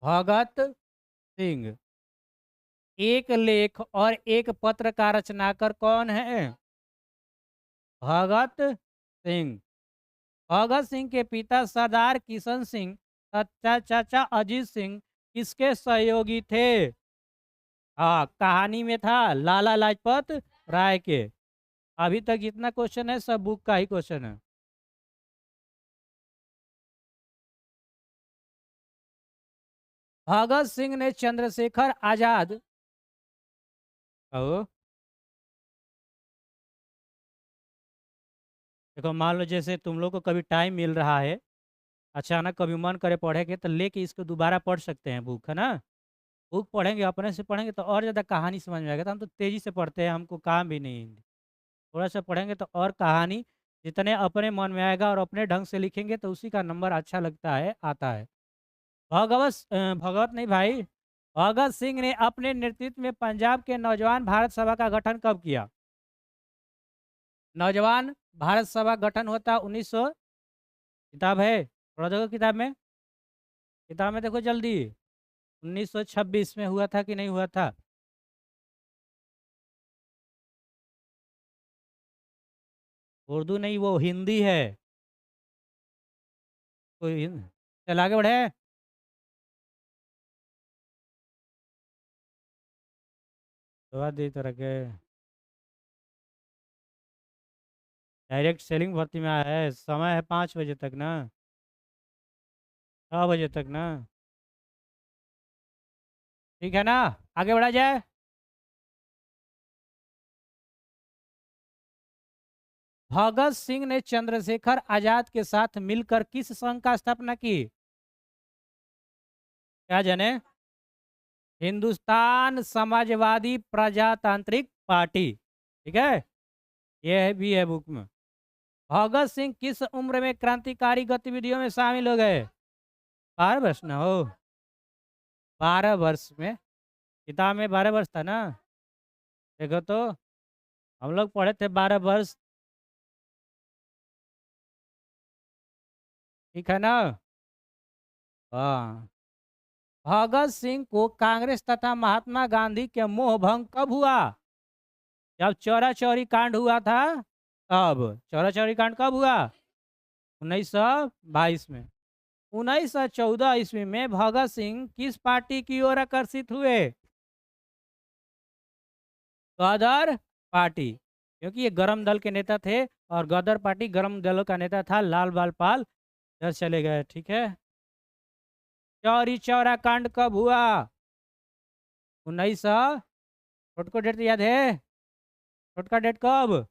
भगत सिंह। एक लेख और एक पत्र का रचनाकार कौन है? भगत सिंह। भगत सिंह के पिता सरदार किशन सिंह तथा चाचा अजीत सिंह किसके सहयोगी थे? हाँ, कहानी में था लाला लाजपत राय के। अभी तक जितना क्वेश्चन है सब बुक का ही क्वेश्चन है। भगत सिंह ने चंद्रशेखर आजाद। ओ, देखो मान लो जैसे तुम लोग को कभी टाइम मिल रहा है, अचानक कभी मन करे पढ़े के, तो लेके इसको दोबारा पढ़ सकते हैं बुक, है ना। बुक पढ़ेंगे, अपने से पढ़ेंगे तो और ज़्यादा कहानी समझ में आएगा। तो हम तो तेज़ी से पढ़ते हैं, हमको काम भी नहीं है। थोड़ा सा पढ़ेंगे तो और कहानी जितने अपने मन में आएगा और अपने ढंग से लिखेंगे तो उसी का नंबर अच्छा लगता है, आता है। भगवत नहीं भाई। भगत सिंह ने अपने नेतृत्व में पंजाब के नौजवान भारत सभा का गठन कब किया? नौजवान भारत सभा गठन होता 1900। किताब है, थोड़ा देखो किताब में। किताब में देखो जल्दी। 1926 में हुआ था कि नहीं हुआ था? उर्दू नहीं, वो हिंदी है। कोई चल आगे बढ़े। दवा दी तरह के डायरेक्ट सेलिंग भर्ती में आया है। समय है 5 बजे तक ना, 6 बजे तक ना। ठीक है ना, आगे बढ़ा जाए। भगत सिंह ने चंद्रशेखर आजाद के साथ मिलकर किस संघ का स्थापना की? क्या जाने? हिंदुस्तान समाजवादी प्रजातांत्रिक पार्टी। ठीक है, भी है बुक में। भगत सिंह किस उम्र में क्रांतिकारी गतिविधियों में शामिल हो गए? 12 वर्ष ना हो, 12 वर्ष में। किताब में 12 वर्ष था ना। देखो तो, हम लोग पढ़े थे 12 वर्ष। ठीक है ना। हाँ, भगत सिंह को कांग्रेस तथा महात्मा गांधी के मोह भंग कब हुआ? जब चौरा चौरी कांड हुआ था तब। चौरा चौरी कांड कब हुआ? 1922 में। 1914 ईस्वी में भगत सिंह किस पार्टी की ओर आकर्षित हुए? गदर पार्टी, क्योंकि ये गरम दल के नेता थे और गदर पार्टी गरम दलों का नेता था लाल बाल पाल, इधर चले गए। ठीक है। चौरी चौरा कांड कब हुआ? 1900, छोटको डेट याद है? छोटका डेट कब?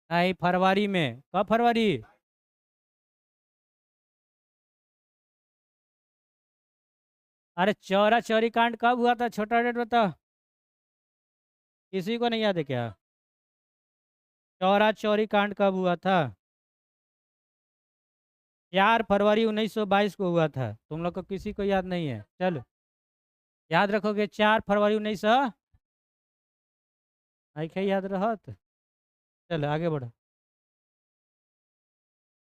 नहीं, फरवरी में। कब फरवरी? अरे चौरा चौरी कांड कब हुआ था? छोटा डेट बता। किसी को नहीं याद है क्या? चौरा चौरी कांड कब हुआ था? 4 फरवरी 1922 को हुआ था। तुम लोग को किसी को याद नहीं है? चलो याद रखोगे 4 फरवरी 1900। नहीं याद रहत। चलो आगे बढ़ो।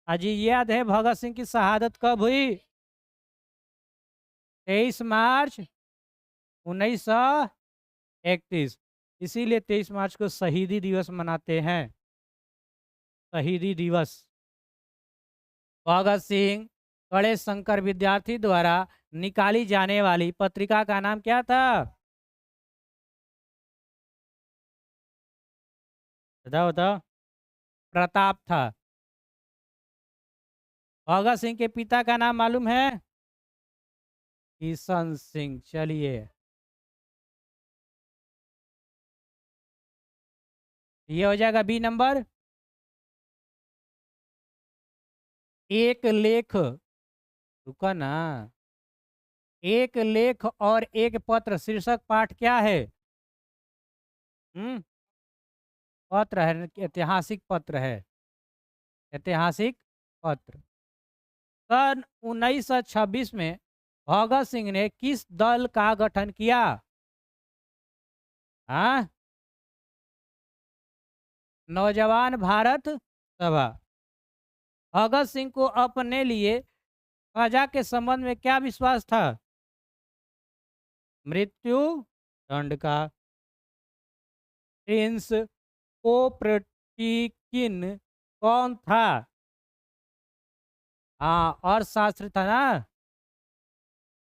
अजी याद है भगत सिंह की शहादत कब हुई? 23 मार्च 1931। इसीलिए 23 मार्च को शहीदी दिवस मनाते हैं। शहीदी दिवस। भगत सिंह कड़े शंकर विद्यार्थी द्वारा निकाली जाने वाली पत्रिका का नाम क्या था? बताओ बताओ। प्रताप था। भगत सिंह के पिता का नाम मालूम है? किशन सिंह। चलिए, ये हो जाएगा बी नंबर। एक लेख, रुका ना, एक लेख और एक पत्र शीर्षक पाठ क्या है? हम्म, पत्र है, ऐतिहासिक पत्र है। ऐतिहासिक पत्र। सन 1926 में भगत सिंह ने किस दल का गठन किया? हाँ, नौजवान भारत सभा। भगत सिंह को अपने लिए सजा के संबंध में क्या विश्वास था? मृत्यु दंड का। प्रिंस कोप्रटिकिन कौन था? हाँ, अर्थशास्त्र था ना।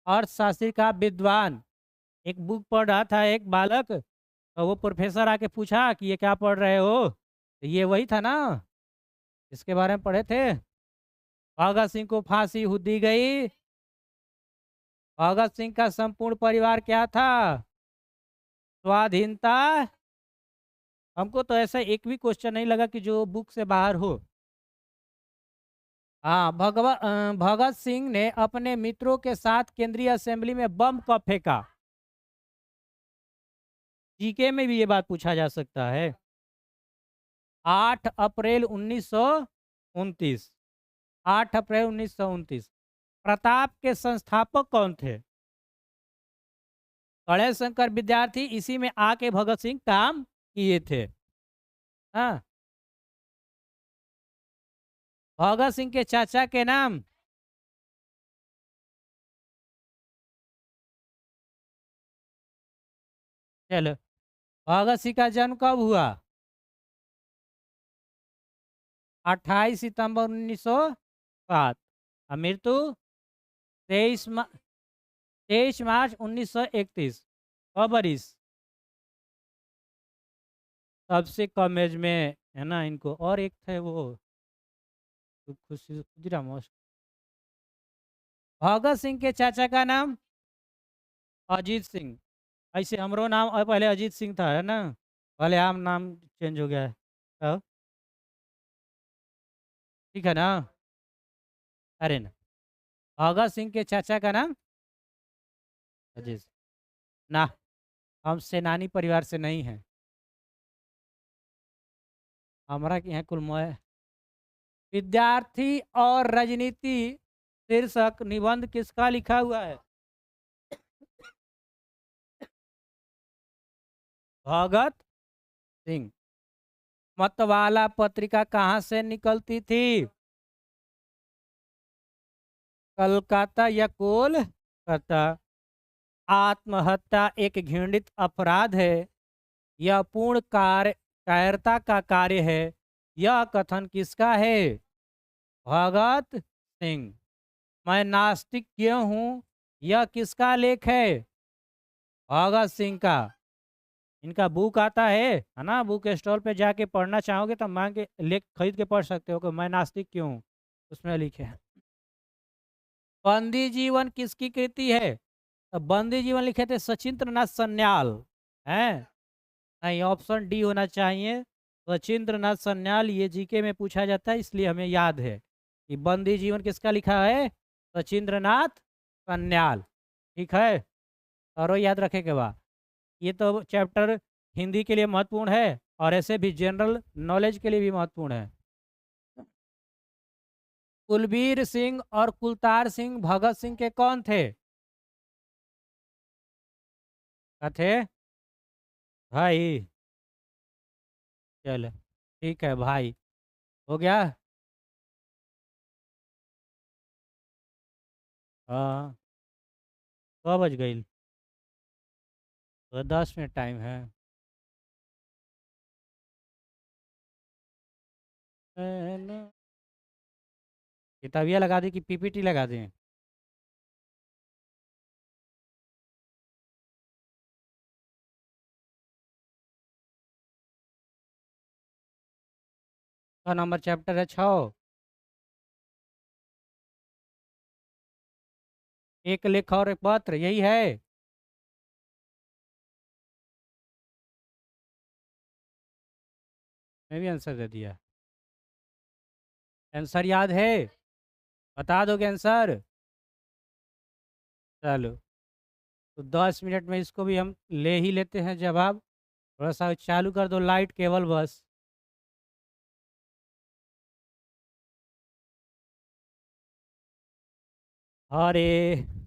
अर्थशास्त्री का विद्वान। एक बुक पढ़ रहा था एक बालक, तो वो प्रोफेसर आके पूछा कि ये क्या पढ़ रहे हो, तो ये वही था ना, इसके बारे में पढ़े थे। भगत सिंह को फांसी दी गई। भगत सिंह का संपूर्ण परिवार क्या था? स्वाधीनता। हमको तो ऐसा एक भी क्वेश्चन नहीं लगा कि जो बुक से बाहर हो। हाँ, भगत सिंह ने अपने मित्रों के साथ केंद्रीय असेंबली में बम कब फेंका? जीके में भी ये बात पूछा जा सकता है। 8 अप्रैल 1929। 8 अप्रैल 1929। प्रताप के संस्थापक कौन थे? कड़े शंकर विद्यार्थी, इसी में आके भगत सिंह काम किए थे। हाँ, भगत सिंह के चाचा के नाम? चलो, भगत सिंह का जन्म कब हुआ? 28 सितंबर 1907। और मृत्यु 23 मार्च 1931। बरिस। सबसे कम एज में है ना इनको। और एक थे वो खुशीराम। भगत सिंह के चाचा का नाम? अजीत सिंह। ऐसे हमरो नाम पहले अजीत सिंह था, है ना, पहले आम नाम चेंज हो गया है। अब ठीक है ना? अरे ना, भगत सिंह के चाचा का नाम अजीत सिंह। ना, हम सेनानी परिवार से नहीं हैं। हमारा के यहाँ कुल विद्यार्थी और राजनीति शीर्षक निबंध किसका लिखा हुआ है? भगत सिंह। मतवाला पत्रिका कहाँ से निकलती थी? कलकत्ता या कोलकाता। आत्महत्या एक घृणित अपराध है, यह पूर्ण कायरता का कार्य है। यह कथन किसका है? भगत सिंह। मैं नास्तिक क्यों हूँ, यह किसका लेख है? भगत सिंह का। इनका बुक आता है ना, बुक स्टॉल पे जाके पढ़ना चाहोगे तो मांग के लेख खरीद के पढ़ सकते हो कि मैं नास्तिक क्यों हूँ, उसमें लिखे हैं। बंदी जीवन किसकी कृति है? तो बंदी जीवन लिखे थे सचिंद्र नाथ सन्याल हैं। नहीं, ऑप्शन डी होना चाहिए, सचिंद्र नाथ सन्याल। ये जीके में पूछा जाता है इसलिए हमें याद है कि बंदी जीवन किसका लिखा है? सचिंद्र नाथ सन्याल। ठीक है, और याद रखेगा बा। ये तो चैप्टर हिंदी के लिए महत्वपूर्ण है और ऐसे भी जनरल नॉलेज के लिए भी महत्वपूर्ण है। कुलबीर सिंह और कुलतार सिंह भगत सिंह के कौन थे? क्या थे? भाई। चल ठीक है भाई, हो गया। हाँ, 6 बज गई तो 10 मिनट टाइम है। किताबिया लगा दी कि पीपीटी लगा दें? का नंबर चैप्टर है 6। एक लेख और एक पत्र, यही है। मैं भी आंसर दे दिया। आंसर याद है? बता दोगे आंसर? चलो, तो 10 मिनट में इसको भी हम ले ही लेते हैं जवाब। थोड़ा सा चालू कर दो लाइट केवल बस। अरे